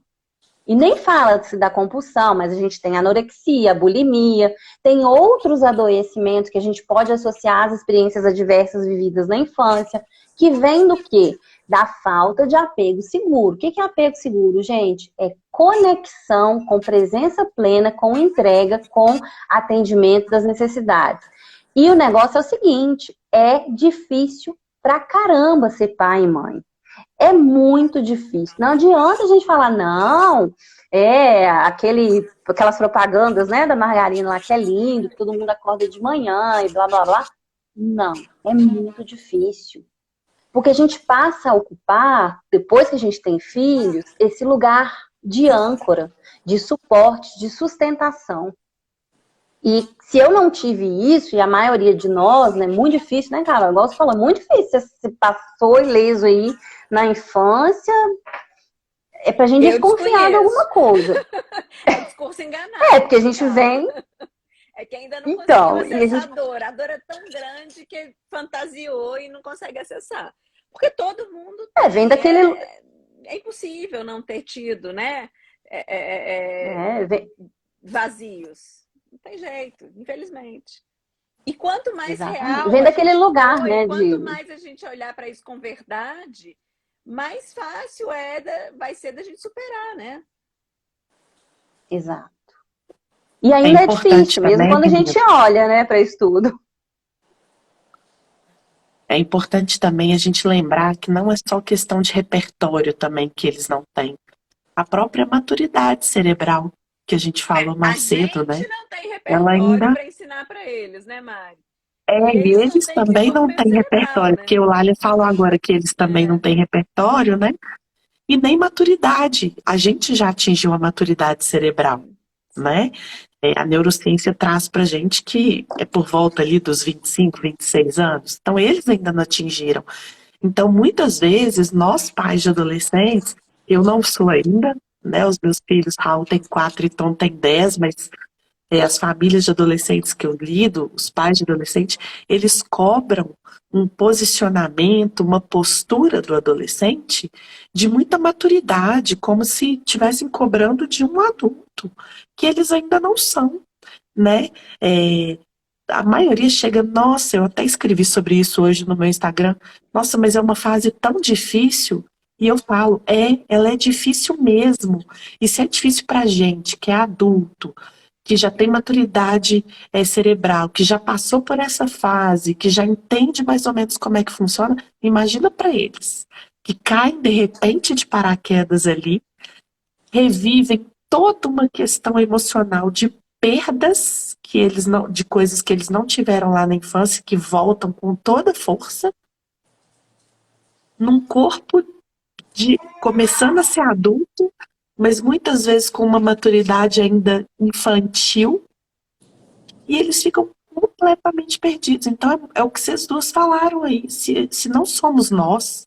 E nem fala-se da compulsão, mas a gente tem anorexia, bulimia, tem outros adoecimentos que a gente pode associar às experiências adversas vividas na infância, que vem do quê? Da falta de apego seguro. O que é apego seguro, gente? É conexão com presença plena, com entrega, com atendimento das necessidades. E o negócio é o seguinte, é difícil pra caramba ser pai e mãe. É muito difícil. Não adianta a gente falar, não, aquelas propagandas, né, da margarina lá que é lindo, que todo mundo acorda de manhã e blá, blá, blá. Não, é muito difícil. Porque a gente passa a ocupar, depois que a gente tem filhos, esse lugar de âncora, de suporte, de sustentação. E se eu não tive isso, e a maioria de nós, né, muito difícil, né, cara? Igual você falou, muito difícil. Você se passou ileso aí na infância, é pra gente desconfiar de alguma coisa. É discurso enganado. Porque a gente vem... É que ainda não conseguiu acessar a dor. A dor é tão grande que fantasiou e não consegue acessar. Porque todo mundo vem daquele... É impossível não ter tido, né? Vazios. Não tem jeito, infelizmente. E quanto mais real... Vem daquele lugar, né? Quanto mais a gente olhar para isso com verdade, mais fácil vai ser da gente superar, né? Exato. E ainda é difícil, mesmo quando a gente olha, né, para isso tudo. É importante também a gente lembrar que não é só questão de repertório também que eles não têm. A própria maturidade cerebral, que a gente falou mais cedo, né? A gente não tem repertório para ensinar para eles, né, Mari? E eles também não têm repertório, porque o Lália falou agora que eles também não têm repertório, né? E nem maturidade. A gente já atingiu a maturidade cerebral, né? A neurociência traz pra gente que é por volta ali dos 25, 26 anos. Então, eles ainda não atingiram. Então, muitas vezes, nós pais de adolescentes, eu não sou ainda, né? Os meus filhos, Raul tem 4 e Tom tem 10, mas as famílias de adolescentes que eu lido, os pais de adolescentes, eles cobram um posicionamento, uma postura do adolescente de muita maturidade, como se estivessem cobrando de um adulto, que eles ainda não são, né? A maioria chega, nossa, eu até escrevi sobre isso hoje no meu Instagram, nossa, mas é uma fase tão difícil. E eu falo, ela é difícil mesmo. E se é difícil pra gente, que é adulto, que já tem maturidade cerebral, que já passou por essa fase, que já entende mais ou menos como é que funciona, imagina para eles, que caem de repente de paraquedas ali, revivem toda uma questão emocional de perdas que eles não, de coisas que eles não tiveram lá na infância, que voltam com toda força, num corpo começando a ser adulto, mas muitas vezes com uma maturidade ainda infantil, e eles ficam completamente perdidos. Então é o que vocês duas falaram aí. Se não somos nós,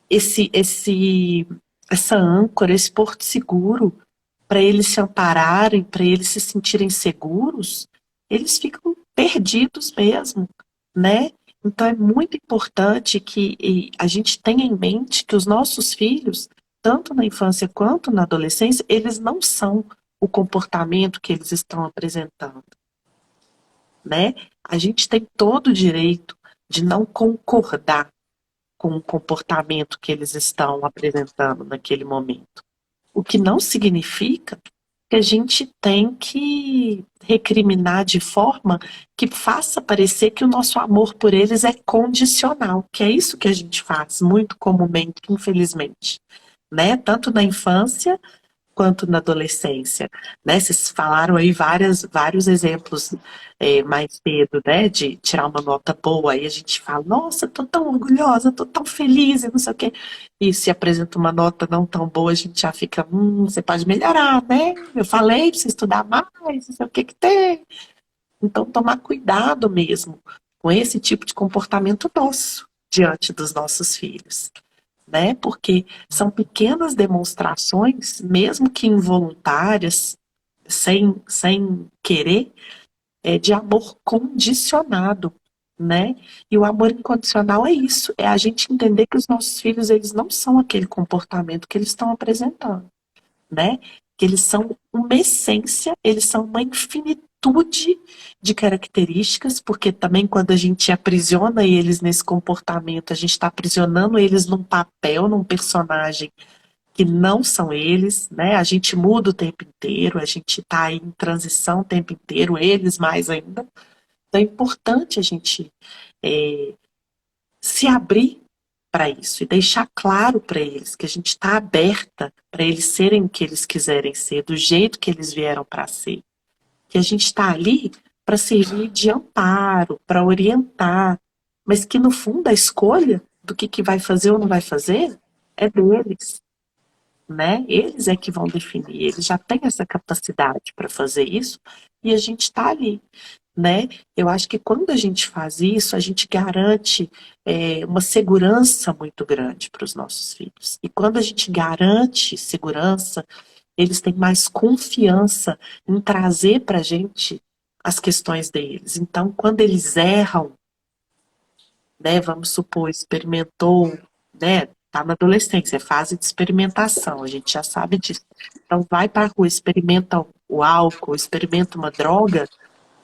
essa âncora, esse porto seguro, para eles se ampararem, para eles se sentirem seguros, eles ficam perdidos mesmo, né? Então é muito importante que a gente tenha em mente que os nossos filhos, tanto na infância quanto na adolescência, eles não são o comportamento que eles estão apresentando, né? A gente tem todo o direito de não concordar com o comportamento que eles estão apresentando naquele momento. O que não significa que a gente tem que recriminar de forma que faça parecer que o nosso amor por eles é condicional, que é isso que a gente faz muito comumente, infelizmente, né? Tanto na infância quanto na adolescência, né? Vocês falaram aí vários exemplos mais cedo, né? De tirar uma nota boa, aí a gente fala, nossa, tô tão orgulhosa, tô tão feliz, e não sei o quê. E se apresenta uma nota não tão boa, a gente já fica, você pode melhorar, né? Eu falei pra você estudar mais, não sei o que tem. Então, tomar cuidado mesmo com esse tipo de comportamento nosso diante dos nossos filhos, né? Porque são pequenas demonstrações, mesmo que involuntárias, sem querer, de amor condicionado, né? E o amor incondicional é isso, é a gente entender que os nossos filhos, eles não são aquele comportamento que eles estão apresentando, né? Que eles são uma essência, eles são uma infinitude de características, porque também quando a gente aprisiona eles nesse comportamento, a gente está aprisionando eles num papel, num personagem que não são eles, né? A gente muda o tempo inteiro, a gente está aí em transição o tempo inteiro, eles mais ainda. Então é importante a gente se abrir para isso e deixar claro para eles que a gente está aberta para eles serem o que eles quiserem ser, do jeito que eles vieram para ser. Que a gente está ali para servir de amparo, para orientar, mas que no fundo a escolha do que vai fazer ou não vai fazer é deles, né? Eles é que vão definir, eles já têm essa capacidade para fazer isso e a gente está ali, né? Eu acho que quando a gente faz isso, a gente garante uma segurança muito grande para os nossos filhos. E quando a gente garante segurança, eles têm mais confiança em trazer para a gente as questões deles. Então, quando eles erram, né, vamos supor, experimentou, né, tá na adolescência, é fase de experimentação, a gente já sabe disso. Então, vai para a rua, experimenta o álcool, experimenta uma droga.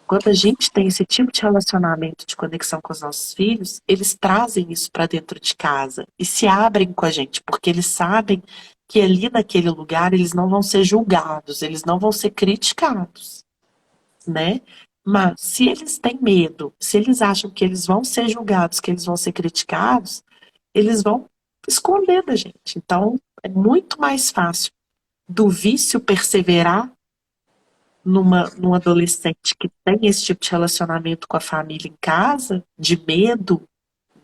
Quando a gente tem esse tipo de relacionamento, de conexão com os nossos filhos, eles trazem isso para dentro de casa e se abrem com a gente, porque eles sabem que ali naquele lugar eles não vão ser julgados, eles não vão ser criticados, né? Mas se eles têm medo, se eles acham que eles vão ser julgados, que eles vão ser criticados, eles vão esconder da gente. Então, é muito mais fácil do vício perseverar num adolescente que tem esse tipo de relacionamento com a família em casa, de medo,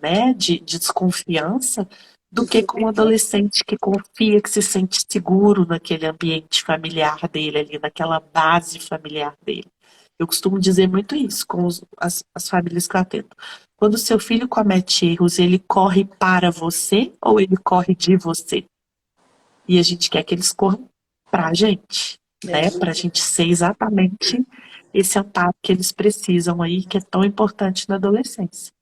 né, de desconfiança, do que com um adolescente que confia, que se sente seguro naquele ambiente familiar dele, ali, naquela base familiar dele. Eu costumo dizer muito isso com as famílias que eu atendo. Quando o seu filho comete erros, ele corre para você ou ele corre de você? E a gente quer que eles corram para a gente, né? Para a gente ser exatamente esse amparo que eles precisam aí, que é tão importante na adolescência.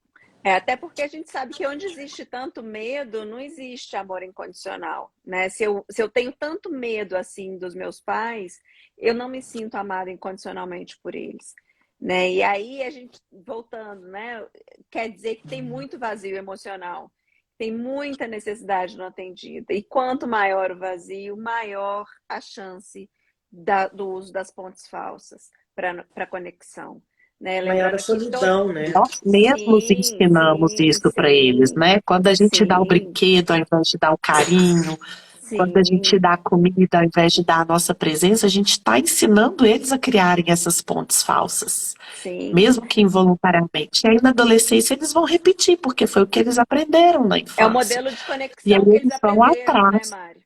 Até porque a gente sabe que onde existe tanto medo, não existe amor incondicional, né? Se eu tenho tanto medo assim dos meus pais, eu não me sinto amada incondicionalmente por eles, né? E aí a gente, voltando, né? Quer dizer que tem muito vazio emocional, tem muita necessidade não atendida. E quanto maior o vazio, maior a chance do uso das pontes falsas para conexão. Né? Maior a solidão, né? Nós mesmos ensinamos isso para eles, né? Quando a gente dá o brinquedo ao invés de dar o carinho, quando a gente dá a comida ao invés de dar a nossa presença, a gente está ensinando eles a criarem essas pontes falsas. Sim. Mesmo que involuntariamente. E aí na adolescência eles vão repetir, porque foi o que eles aprenderam na infância. É o modelo de conexão e aí que eles vão atrás. né, Mari?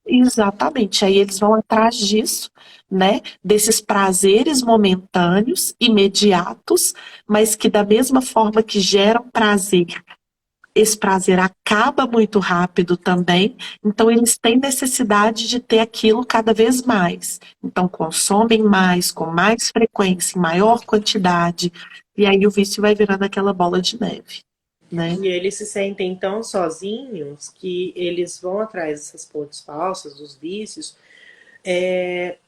Exatamente, aí eles vão atrás disso, né, desses prazeres momentâneos, imediatos, mas que da mesma forma que geram prazer, esse prazer acaba muito rápido também, então eles têm necessidade de ter aquilo cada vez mais. Então consomem mais, com mais frequência, em maior quantidade, e aí o vício vai virando aquela bola de neve. Né? E eles se sentem tão sozinhos que eles vão atrás dessas pontes falsas, dos vícios,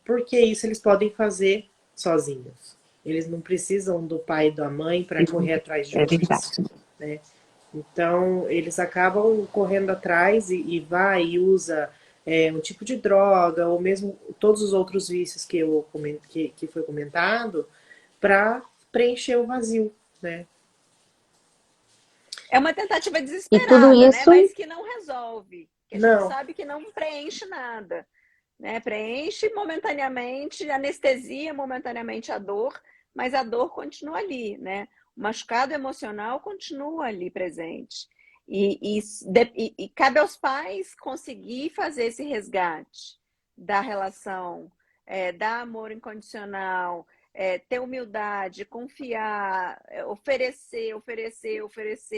porque isso eles podem fazer sozinhos. Eles não precisam do pai e da mãe para correr atrás de isso. Né? Então, eles acabam correndo atrás e vai e usa um tipo de droga, ou mesmo todos os outros vícios que foi comentado, para preencher o vazio, né? É uma tentativa desesperada, e tudo isso... né? Mas que não resolve. Que a gente sabe que não preenche nada. Né? Preenche momentaneamente, anestesia momentaneamente a dor, mas a dor continua ali, né? O machucado emocional continua ali presente. E cabe aos pais conseguir fazer esse resgate da relação, dar amor incondicional, ter humildade, confiar, oferecer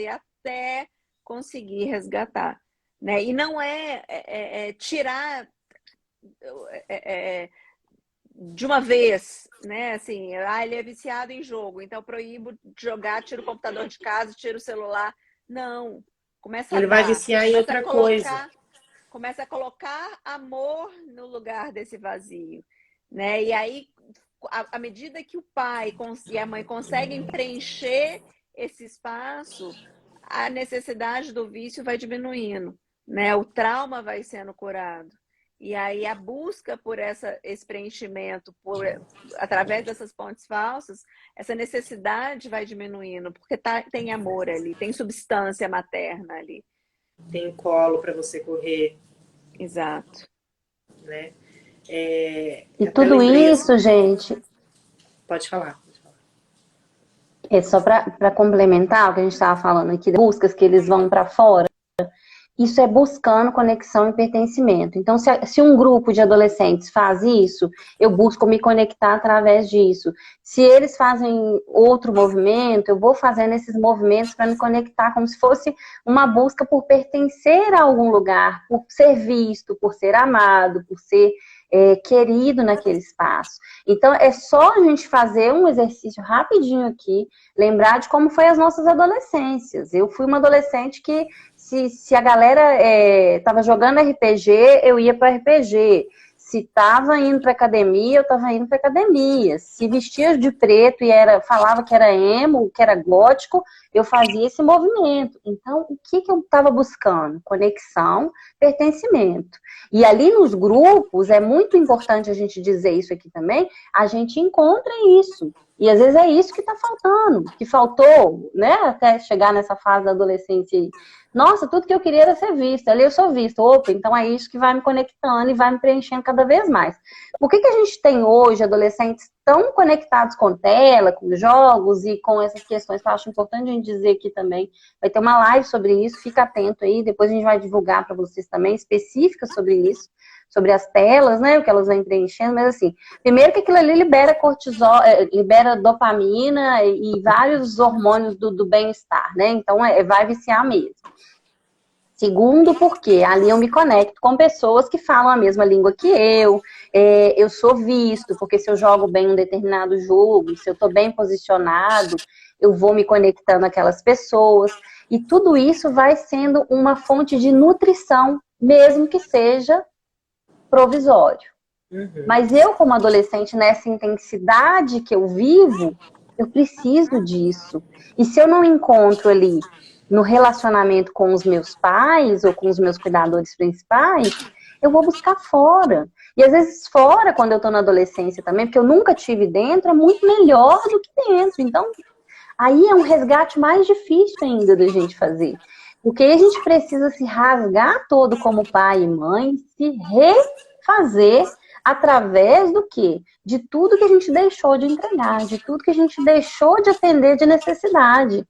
até conseguir resgatar. Né? E não tirar de uma vez, né? Assim, ele é viciado em jogo, então eu proíbo de jogar, tiro o computador de casa, tiro o celular. Não. Ele vai viciar em outra coisa. Começa a colocar amor no lugar desse vazio. Né? E aí, à medida que o pai e a mãe conseguem preencher esse espaço, a necessidade do vício vai diminuindo. Né? O trauma vai sendo curado. E aí a busca por esse preenchimento através dessas pontes falsas, essa necessidade vai diminuindo, porque tem amor ali, tem substância materna ali. tem um colo para você correr. Exato. Né? E tudo isso, gente... Pode falar. É só para complementar o que a gente estava falando aqui, buscas que eles vão para fora. Isso é buscando conexão e pertencimento. Então, se um grupo de adolescentes faz isso, eu busco me conectar através disso. Se eles fazem outro movimento, eu vou fazendo esses movimentos para me conectar, como se fosse uma busca por pertencer a algum lugar, por ser visto, por ser amado, por ser querido naquele espaço. Então, é só a gente fazer um exercício rapidinho aqui, lembrar de como foi as nossas adolescências. Eu fui uma adolescente que se a galera tava jogando RPG, eu ia para RPG. Se tava indo para academia, eu tava indo para academia. Se vestia de preto e falava que era emo, que era gótico, eu fazia esse movimento. Então, o que eu estava buscando? Conexão, pertencimento. E ali nos grupos, é muito importante a gente dizer isso aqui também, a gente encontra isso. E às vezes é isso que está faltando, que faltou, né, até chegar nessa fase da adolescência aí. Nossa, tudo que eu queria era ser vista, ali eu sou vista. Opa, então é isso que vai me conectando e vai me preenchendo cada vez mais. Por que a gente tem hoje adolescentes tão conectados com tela, com jogos e com essas questões que eu acho importante a gente dizer aqui também? Vai ter uma live sobre isso, fica atento aí, depois a gente vai divulgar para vocês também, específica sobre isso, sobre as telas, né, o que elas vão preenchendo, mas assim, primeiro que aquilo ali libera cortisol, libera dopamina e vários hormônios do bem-estar, né, então vai viciar mesmo. Segundo, porque ali eu me conecto com pessoas que falam a mesma língua que eu sou visto, porque se eu jogo bem um determinado jogo, se eu estou bem posicionado, eu vou me conectando àquelas pessoas, e tudo isso vai sendo uma fonte de nutrição, mesmo que seja provisório. Uhum. Mas eu, como adolescente, nessa intensidade que eu vivo, eu preciso disso. E se eu não encontro ali no relacionamento com os meus pais ou com os meus cuidadores principais, eu vou buscar fora. E às vezes fora, quando eu estou na adolescência também, porque eu nunca tive dentro, é muito melhor do que dentro. Então, aí é um resgate mais difícil ainda da gente fazer. Porque aí a gente precisa se rasgar todo como pai e mãe, se refazer através do quê? De tudo que a gente deixou de entregar, de tudo que a gente deixou de atender de necessidade.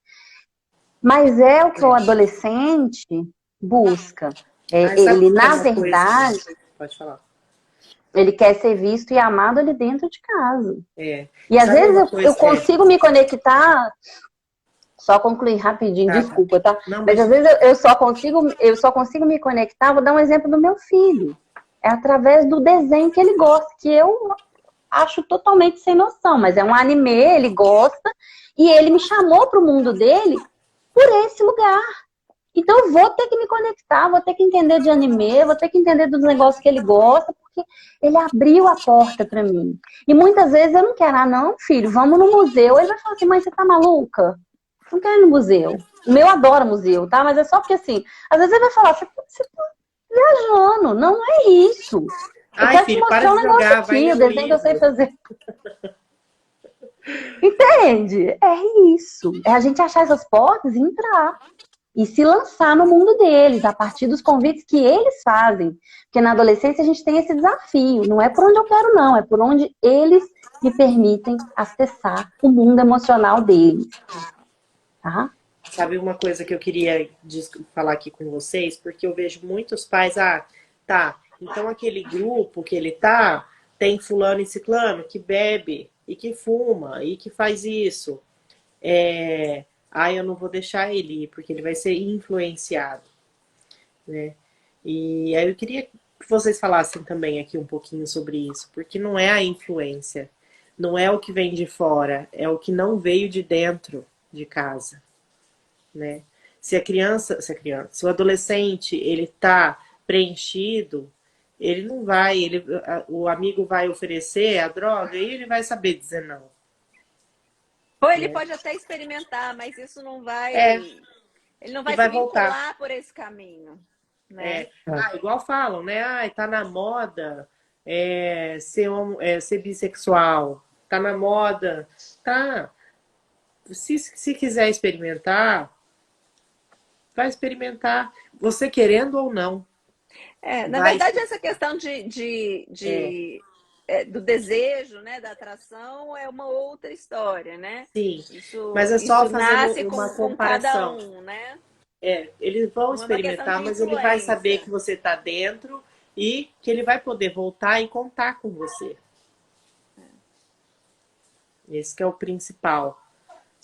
Mas é o que o adolescente busca. Ele, na verdade, pode falar. Ele quer ser visto e amado ali dentro de casa. E às sabe vezes eu consigo me conectar. Só concluir rapidinho, desculpa, tá? Não, mas às vezes eu só consigo me conectar, vou dar um exemplo do meu filho. É através do desenho que ele gosta, que eu acho totalmente sem noção, mas é um anime, ele gosta, e ele me chamou para o mundo dele por esse lugar. Então eu vou ter que me conectar, vou ter que entender de anime, vou ter que entender dos negócios que ele gosta, porque ele abriu a porta para mim. E muitas vezes eu não quero, não, filho, vamos no museu. Ele vai falar assim, mãe, você tá maluca? Não quero ir no museu. O meu adora museu, tá? Mas é só porque assim, às vezes ele vai falar, você tá viajando, não é isso. Eu quero te mostrar um negócio aqui, o desenho que eu sei fazer. Entende? É isso. É a gente achar essas portas e entrar. E se lançar no mundo deles, a partir dos convites que eles fazem. Porque na adolescência a gente tem esse desafio. Não é por onde eu quero, não. É por onde eles me permitem acessar o mundo emocional deles. Tá? Sabe uma coisa que eu queria falar aqui com vocês? Porque eu vejo muitos pais, então aquele grupo que ele tá, tem fulano e ciclano que bebe e que fuma e que faz isso. Eu não vou deixar ele ir, porque ele vai ser influenciado, né? E aí eu queria que vocês falassem também aqui um pouquinho sobre isso, porque não é a influência, não é o que vem de fora, é o que não veio de dentro de casa, né? Se o adolescente, ele tá preenchido, ele não vai, o amigo vai oferecer a droga e ele vai saber dizer não. Ou ele pode até experimentar, mas isso não vai... Ele não vai se vincular por esse caminho. Né? Igual falam, né? Tá na moda ser bissexual. Tá na moda. Tá. Se quiser experimentar, vai experimentar, você querendo ou não. Na verdade, essa questão do desejo, né, da atração é uma outra história, né? Sim, mas é só fazendo nasce uma com cada comparação. um, né? Eles vão Não é uma questão experimentar, de mas ele vai saber influência. que você está dentro e que ele vai poder voltar e contar com você. Esse que é o principal.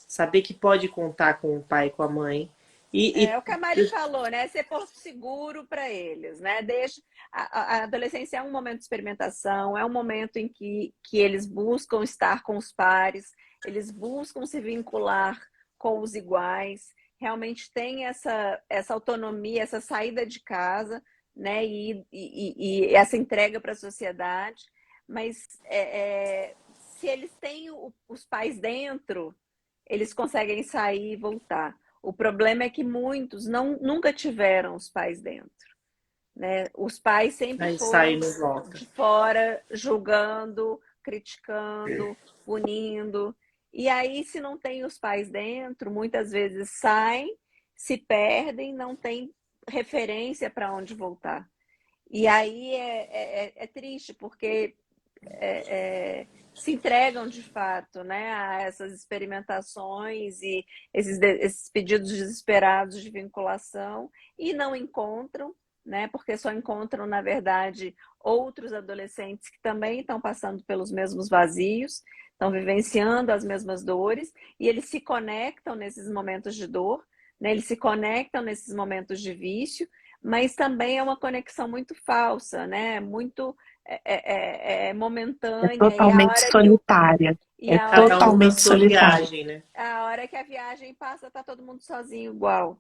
Saber que pode contar com o pai e com a mãe. É o que a Mari falou, né? Ser porto seguro para eles, né? A adolescência é um momento de experimentação, é um momento em que eles buscam estar com os pares, eles buscam se vincular com os iguais, realmente tem essa autonomia, essa saída de casa, né? E essa entrega para a sociedade. Mas se eles têm os pais dentro, eles conseguem sair e voltar. O problema é que muitos nunca tiveram os pais dentro, né? Os pais sempre foram de fora, julgando, criticando, punindo. E aí, se não tem os pais dentro, muitas vezes saem, se perdem, não tem referência para onde voltar. E aí é triste, porque se entregam de fato, né, a essas experimentações e esses pedidos desesperados de vinculação e não encontram, né, porque só encontram, na verdade, outros adolescentes que também estão passando pelos mesmos vazios, estão vivenciando as mesmas dores e eles se conectam nesses momentos de dor, né, eles se conectam nesses momentos de vício, mas também é uma conexão muito falsa, né, muito momentânea. É totalmente solitária. É totalmente solitária. Viagem, né? A hora que a viagem passa, tá todo mundo sozinho igual,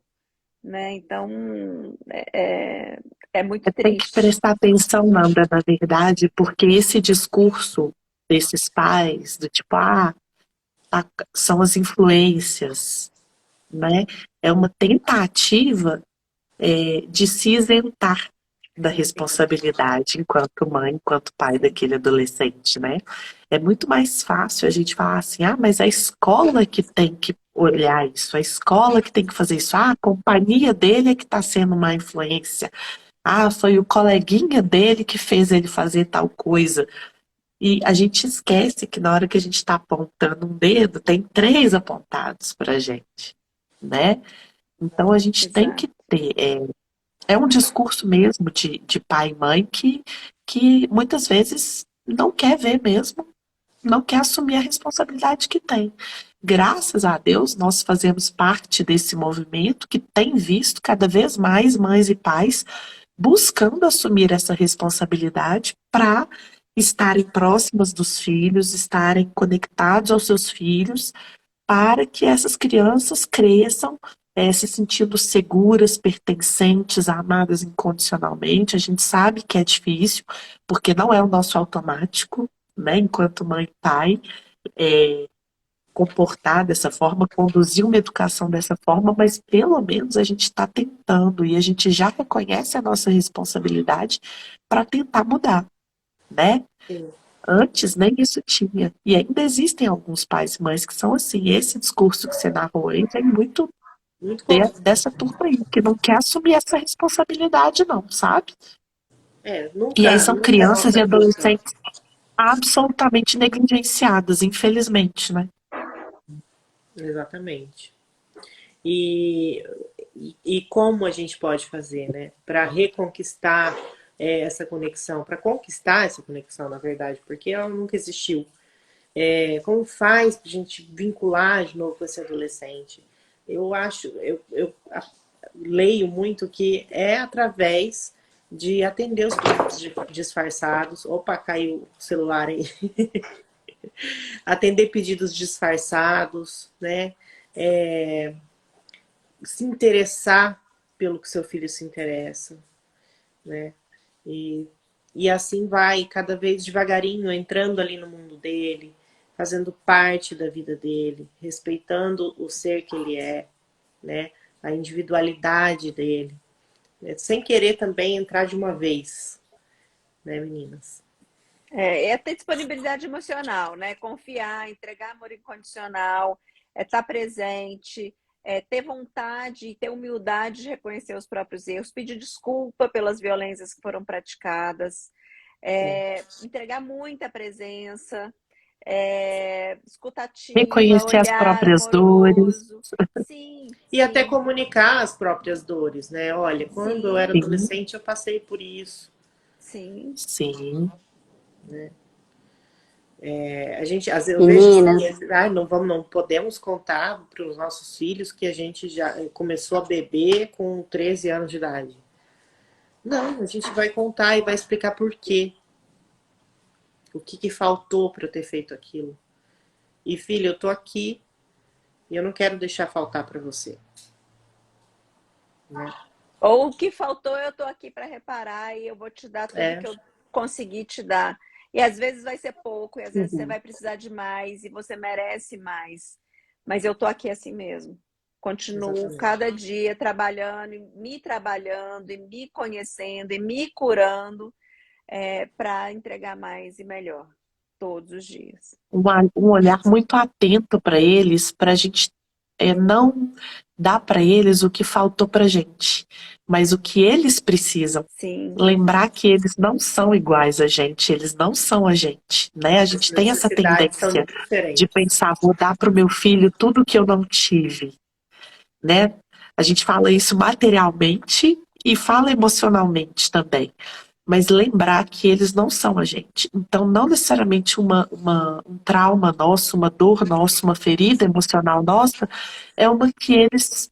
né? Então, é muito triste. Tem que prestar atenção, Nanda, na verdade, porque esse discurso desses pais, do tipo, são as influências, né? É uma tentativa de se isentar da responsabilidade enquanto mãe, enquanto pai daquele adolescente, né? É muito mais fácil a gente falar assim, mas a escola que tem que olhar isso, a escola que tem que fazer isso, a companhia dele é que está sendo uma influência, foi o coleguinha dele que fez ele fazer tal coisa. E a gente esquece que na hora que a gente está apontando um dedo, tem 3 apontados pra gente, né? Então a gente tem que ter é um discurso mesmo de pai e mãe que muitas vezes não quer ver mesmo, não quer assumir a responsabilidade que tem. Graças a Deus, nós fazemos parte desse movimento que tem visto cada vez mais mães e pais buscando assumir essa responsabilidade para estarem próximas dos filhos, estarem conectados aos seus filhos, para que essas crianças cresçam se sentindo seguras, pertencentes, amadas incondicionalmente. A gente sabe que é difícil, porque não é o nosso automático, né? Enquanto mãe e pai, comportar dessa forma, conduzir uma educação dessa forma, mas pelo menos a gente está tentando e a gente já reconhece a nossa responsabilidade para tentar mudar, né? Sim. Antes nem isso tinha. E ainda existem alguns pais e mães que são assim. Esse discurso que você narrou aí vem muito dessa turma aí, que não quer assumir essa responsabilidade, não, sabe? Nunca, e aí são crianças e adolescentes absolutamente negligenciadas, infelizmente, né? Exatamente. E como a gente pode fazer, né? Para reconquistar essa conexão, para conquistar essa conexão, na verdade, porque ela nunca existiu. Como faz para a gente vincular de novo com esse adolescente? Eu leio muito que é através de atender os pedidos disfarçados. Opa, caiu o celular aí. Atender pedidos disfarçados, né? Se interessar pelo que seu filho se interessa, né? E assim vai, cada vez devagarinho, entrando ali no mundo dele, fazendo parte da vida dele, respeitando o ser que ele é, né? A individualidade dele, né? Sem querer também entrar de uma vez, né, meninas? É ter disponibilidade emocional, né? Confiar, entregar amor incondicional, estar presente, ter vontade e ter humildade de reconhecer os próprios erros, pedir desculpa pelas violências que foram praticadas, entregar muita presença, escutativa, Reconhecer as olhar próprias dores. amoroso. Sim, E sim, até comunicar as próprias dores, né? Olha, quando eu era sim, adolescente eu passei por isso. sim. Sim. A gente, às vezes, eu vejo Meninas, assim, não podemos contar para os nossos filhos que a gente já começou a beber com 13 anos de idade. Não, a gente vai contar e vai explicar por quê. O que faltou para eu ter feito aquilo. E filho, eu tô aqui e eu não quero deixar faltar para você. Né? Ou o que faltou, eu tô aqui para reparar e eu vou te dar tudo que eu consegui te dar. E às vezes vai ser pouco, e às vezes você vai precisar de mais, e você merece mais. Mas eu tô aqui assim mesmo. Continuo Exatamente. cada dia trabalhando, e me conhecendo, e me curando, para entregar mais e melhor, todos os dias. Um olhar muito atento para eles, para a gente não dar para eles o que faltou para a gente, mas o que eles precisam. Sim. Lembrar que eles não são iguais a gente, eles não são a gente, né? A gente tem essa tendência de pensar, vou dar para o meu filho tudo que eu não tive, né? A gente fala isso materialmente e fala emocionalmente também. Mas lembrar que eles não são a gente. Então, não necessariamente um trauma nosso, uma dor nossa, uma ferida emocional nossa, é uma que eles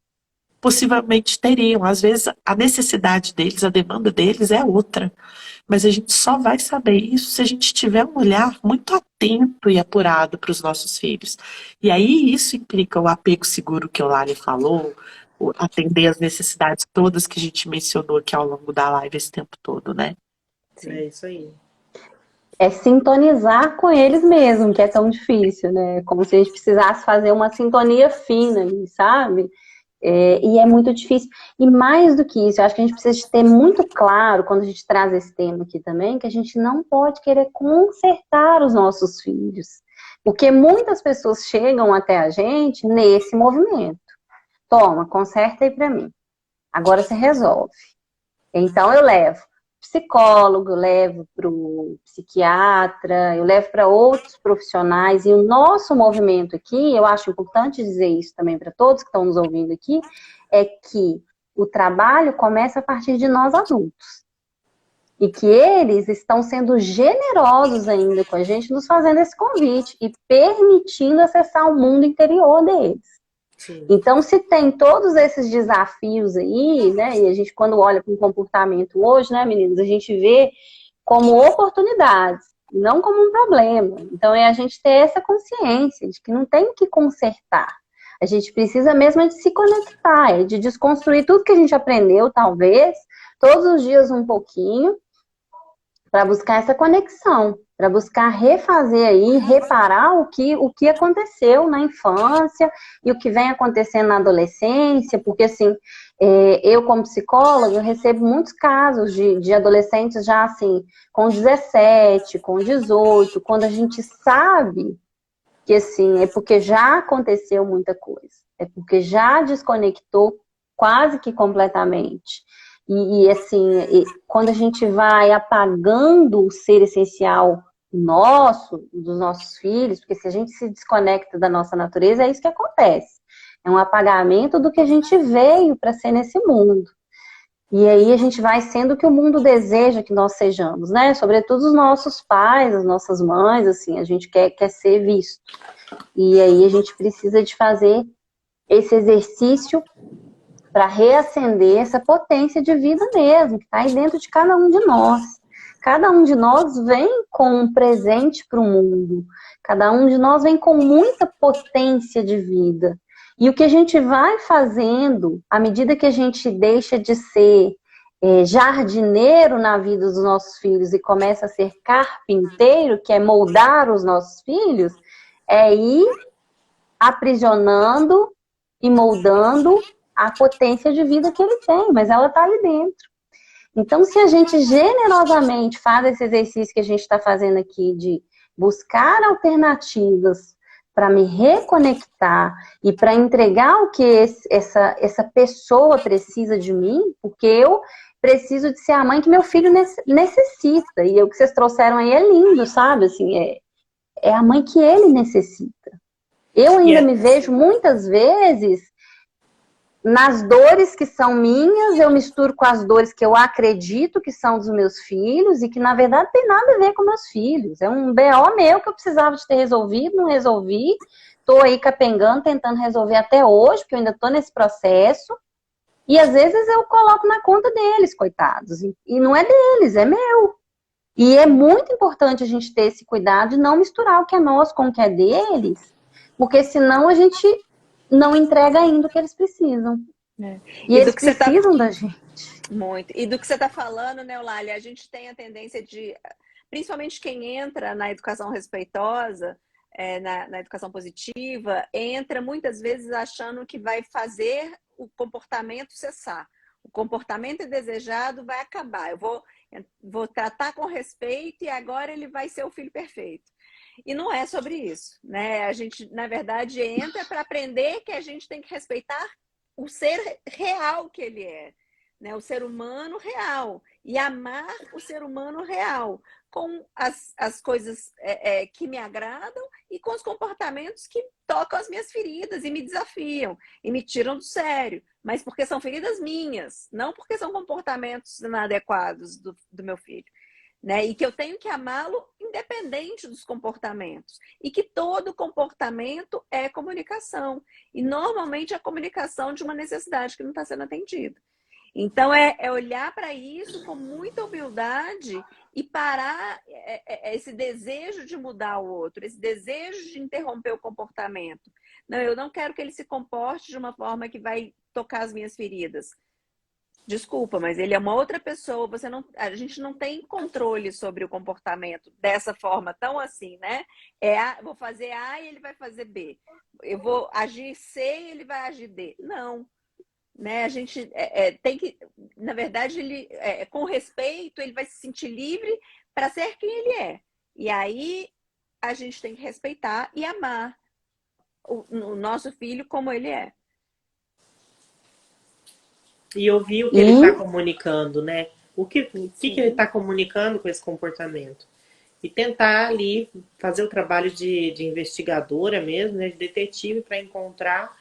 possivelmente teriam. Às vezes, a necessidade deles, a demanda deles é outra. Mas a gente só vai saber isso se a gente tiver um olhar muito atento e apurado para os nossos filhos. E aí, isso implica o apego seguro que o Lali falou, atender as necessidades todas que a gente mencionou aqui ao longo da live esse tempo todo, né? Sim. É isso aí. É sintonizar com eles mesmo, que é tão difícil, né? Como se a gente precisasse fazer uma sintonia fina, sabe? E é muito difícil. E mais do que isso, eu acho que a gente precisa ter muito claro, quando a gente traz esse tema aqui também, que a gente não pode querer consertar os nossos filhos. Porque muitas pessoas chegam até a gente nesse movimento. Toma, conserta aí pra mim. Agora você resolve. Então eu levo psicólogo, eu levo para o psiquiatra, eu levo para outros profissionais, e o nosso movimento aqui, eu acho importante dizer isso também para todos que estão nos ouvindo aqui, é que o trabalho começa a partir de nós adultos. E que eles estão sendo generosos ainda com a gente, nos fazendo esse convite e permitindo acessar o mundo interior deles. Sim. Então, se tem todos esses desafios aí, né, e a gente quando olha para o comportamento hoje, né, meninos, a gente vê como oportunidades, não como um problema. Então, é a gente ter essa consciência de que não tem que consertar. A gente precisa mesmo de se conectar, de desconstruir tudo que a gente aprendeu, talvez, todos os dias um pouquinho, para buscar essa conexão, para buscar refazer aí, reparar o que aconteceu na infância e o que vem acontecendo na adolescência, porque assim, eu como psicóloga, eu recebo muitos casos de adolescentes já assim, com 17, com 18, quando a gente sabe que assim, é porque já aconteceu muita coisa, é porque já desconectou quase que completamente. E assim, quando a gente vai apagando o ser essencial nosso, dos nossos filhos, porque se a gente se desconecta da nossa natureza, é isso que acontece. É um apagamento do que a gente veio para ser nesse mundo. E aí a gente vai sendo o que o mundo deseja que nós sejamos, né? Sobretudo os nossos pais, as nossas mães, assim, a gente quer ser visto. E aí a gente precisa de fazer esse exercício para reacender essa potência de vida mesmo, que está aí dentro de cada um de nós. Cada um de nós vem com um presente para o mundo. Cada um de nós vem com muita potência de vida. E o que a gente vai fazendo, à medida que a gente deixa de ser jardineiro na vida dos nossos filhos e começa a ser carpinteiro, que é moldar os nossos filhos, é ir aprisionando e moldando a potência de vida que ele tem, mas ela está ali dentro. Então, se a gente generosamente faz esse exercício que a gente está fazendo aqui de buscar alternativas para me reconectar e para entregar o que essa pessoa precisa de mim, porque eu preciso de ser a mãe que meu filho necessita. E o que vocês trouxeram aí é lindo, sabe? Assim, é a mãe que ele necessita. Eu ainda me vejo muitas vezes nas dores que são minhas, eu misturo com as dores que eu acredito que são dos meus filhos e que, na verdade, tem nada a ver com meus filhos. É um BO meu que eu precisava de ter resolvido, não resolvi. Estou aí capengando, tentando resolver até hoje, porque eu ainda estou nesse processo. E, às vezes, eu coloco na conta deles, coitados. E não é deles, é meu. E é muito importante a gente ter esse cuidado de não misturar o que é nosso com o que é deles, porque senão a gente não entrega ainda o que eles precisam. E eles precisam da gente. Muito. E do que você está falando, né, Eulália, a gente tem a tendência de, principalmente quem entra na educação respeitosa, na educação positiva, entra muitas vezes achando que vai fazer o comportamento cessar. O comportamento indesejado vai acabar. Eu vou tratar com respeito e agora ele vai ser o filho perfeito. E não é sobre isso, né? A gente, na verdade, entra para aprender que a gente tem que respeitar o ser real que ele é, né? O ser humano real. E amar o ser humano real, com as coisas que me agradam e com os comportamentos que tocam as minhas feridas e me desafiam e me tiram do sério. Mas porque são feridas minhas, não porque são comportamentos inadequados do meu filho. Né? E que eu tenho que amá-lo independente dos comportamentos. E que todo comportamento é comunicação. E normalmente é a comunicação de uma necessidade que não está sendo atendida. Então é olhar para isso com muita humildade e parar esse desejo de mudar o outro, esse desejo de interromper o comportamento. Não, eu não quero que ele se comporte de uma forma que vai tocar as minhas feridas. Desculpa, mas ele é uma outra pessoa. A gente não tem controle sobre o comportamento dessa forma, tão assim, né? Vou fazer A e ele vai fazer B. Eu vou agir C e ele vai agir D. Não. Né? A gente tem que, na verdade, ele, com respeito, ele vai se sentir livre para ser quem ele é. E aí a gente tem que respeitar e amar o nosso filho como ele é. E ouvir o que ele está comunicando, né? O que ele está comunicando com esse comportamento. E tentar ali fazer o trabalho de investigadora mesmo, né? De detetive, para encontrar,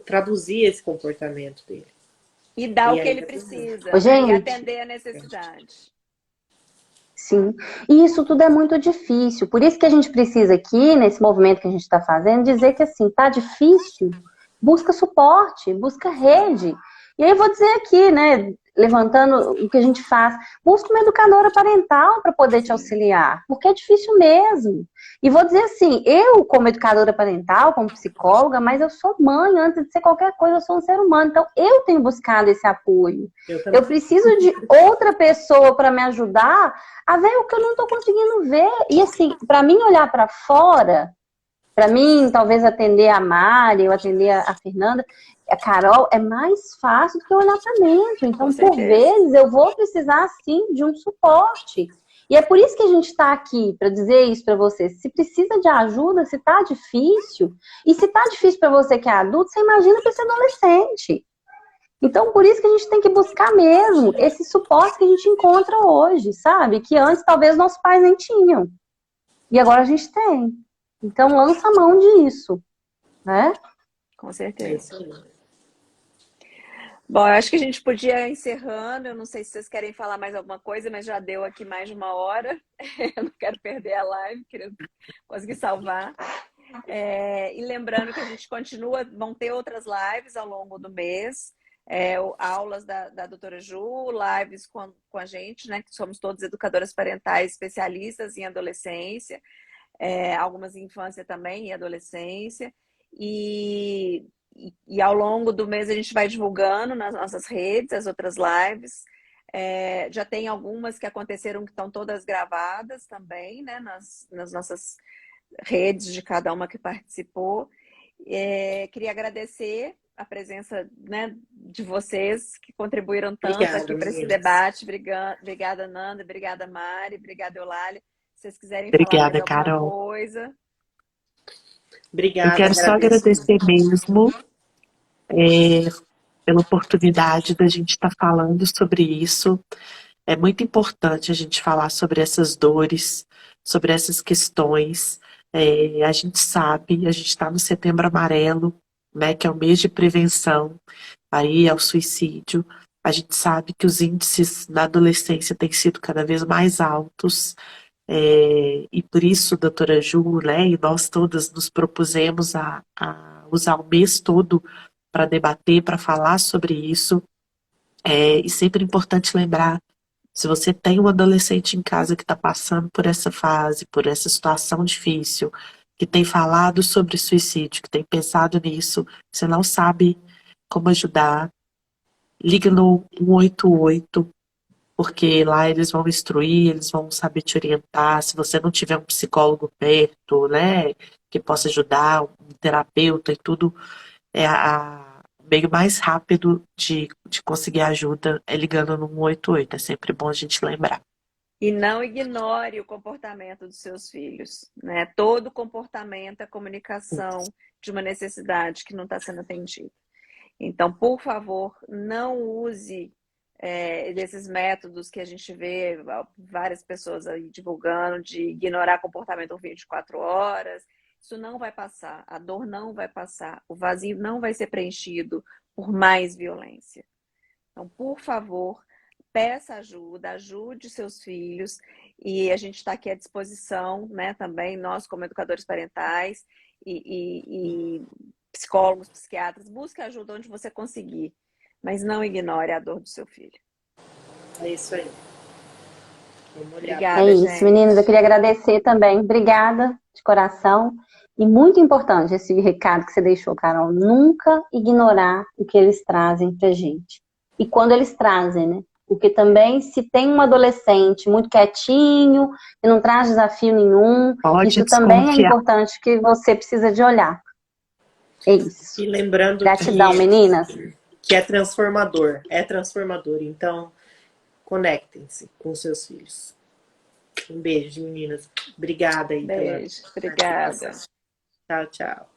traduzir esse comportamento dele. E dar o que ele precisa, gente, e atender a necessidade. Sim, e isso tudo é muito difícil. Por isso que a gente precisa aqui, nesse movimento que a gente está fazendo, dizer que assim, tá difícil, busca suporte, busca rede. E aí eu vou dizer aqui, né, levantando o que a gente faz, busca uma educadora parental para poder te auxiliar, porque é difícil mesmo. E vou dizer assim, eu como educadora parental, como psicóloga, mas eu sou mãe, antes de ser qualquer coisa, eu sou um ser humano, então eu tenho buscado esse apoio. Eu preciso de outra pessoa para me ajudar a ver o que eu não estou conseguindo ver. E assim, para mim olhar para fora, para mim, talvez atender a Mari, ou atender a Fernanda, a Carol, é mais fácil do que olhar para dentro. Então, por vezes, eu vou precisar, sim, de um suporte. E é por isso que a gente está aqui, para dizer isso para você. Se precisa de ajuda, se está difícil, e se está difícil para você que é adulto, você imagina para esse adolescente. Então, por isso que a gente tem que buscar mesmo esse suporte que a gente encontra hoje, sabe? Que antes, talvez, nossos pais nem tinham. E agora a gente tem. Então, lança a mão disso, né? Com certeza. Bom, eu acho que a gente podia ir encerrando. Eu não sei se vocês querem falar mais alguma coisa, mas já deu aqui mais de 1 hora. Eu não quero perder a live, querendo conseguir salvar. E lembrando que a gente vão ter outras lives ao longo do mês. Aulas da doutora Ju, lives com a gente, né? Que somos todos educadoras parentais especialistas em adolescência. Algumas em infância também e adolescência, e ao longo do mês a gente vai divulgando nas nossas redes as outras lives. Já tem algumas que aconteceram que estão todas gravadas também, né, nas nossas redes de cada uma que participou. Queria agradecer a presença, né, de vocês que contribuíram tanto aqui para esse debate. Obrigada, Nanda, obrigada, Mari, obrigada, Eulália. Se vocês quiserem falar mais alguma coisa. Obrigada, Eu quero só agradeço agradecer muito. mesmo pela oportunidade da gente estar falando sobre isso. É muito importante a gente falar sobre essas dores, sobre essas questões. A gente sabe, a gente está no Setembro Amarelo, né, que é o mês de prevenção aí ao suicídio. A gente sabe que os índices na adolescência têm sido cada vez mais altos. E por isso, doutora Ju, né, e nós todas nos propusemos a usar o mês todo para debater, para falar sobre isso. E sempre é importante lembrar, se você tem um adolescente em casa que está passando por essa fase, por essa situação difícil, que tem falado sobre suicídio, que tem pensado nisso, você não sabe como ajudar, liga no 188, porque lá eles vão instruir, eles vão saber te orientar. Se você não tiver um psicólogo perto, né, que possa ajudar, um terapeuta e tudo, o meio mais rápido de conseguir ajuda é ligando no 188. É sempre bom a gente lembrar. E não ignore o comportamento dos seus filhos, né? Todo comportamento é comunicação de uma necessidade que não está sendo atendida. Então, por favor, não use desses métodos que a gente vê várias pessoas aí divulgando, de ignorar comportamento 24 horas. Isso não vai passar, a dor não vai passar, o vazio não vai ser preenchido por mais violência. Então, por favor, peça ajuda, ajude seus filhos, e a gente está aqui à disposição, né, também, nós como educadores parentais e psicólogos, psiquiatras, busque ajuda onde você conseguir, mas não ignore a dor do seu filho. É isso aí. Obrigada, é isso, gente. meninas, eu queria agradecer também. Obrigada de coração. E muito importante esse recado que você deixou, Carol. Nunca ignorar o que eles trazem pra gente. E quando eles trazem, né? Porque também, se tem um adolescente muito quietinho, que não traz desafio nenhum, isso também é importante, que você precisa de olhar. É isso. E lembrando Gratidão, meninas. Que é transformador. É transformador. Então, conectem-se com seus filhos. Um beijo, meninas. Obrigada aí Beijo. pela participação. Obrigada. Tchau, tchau.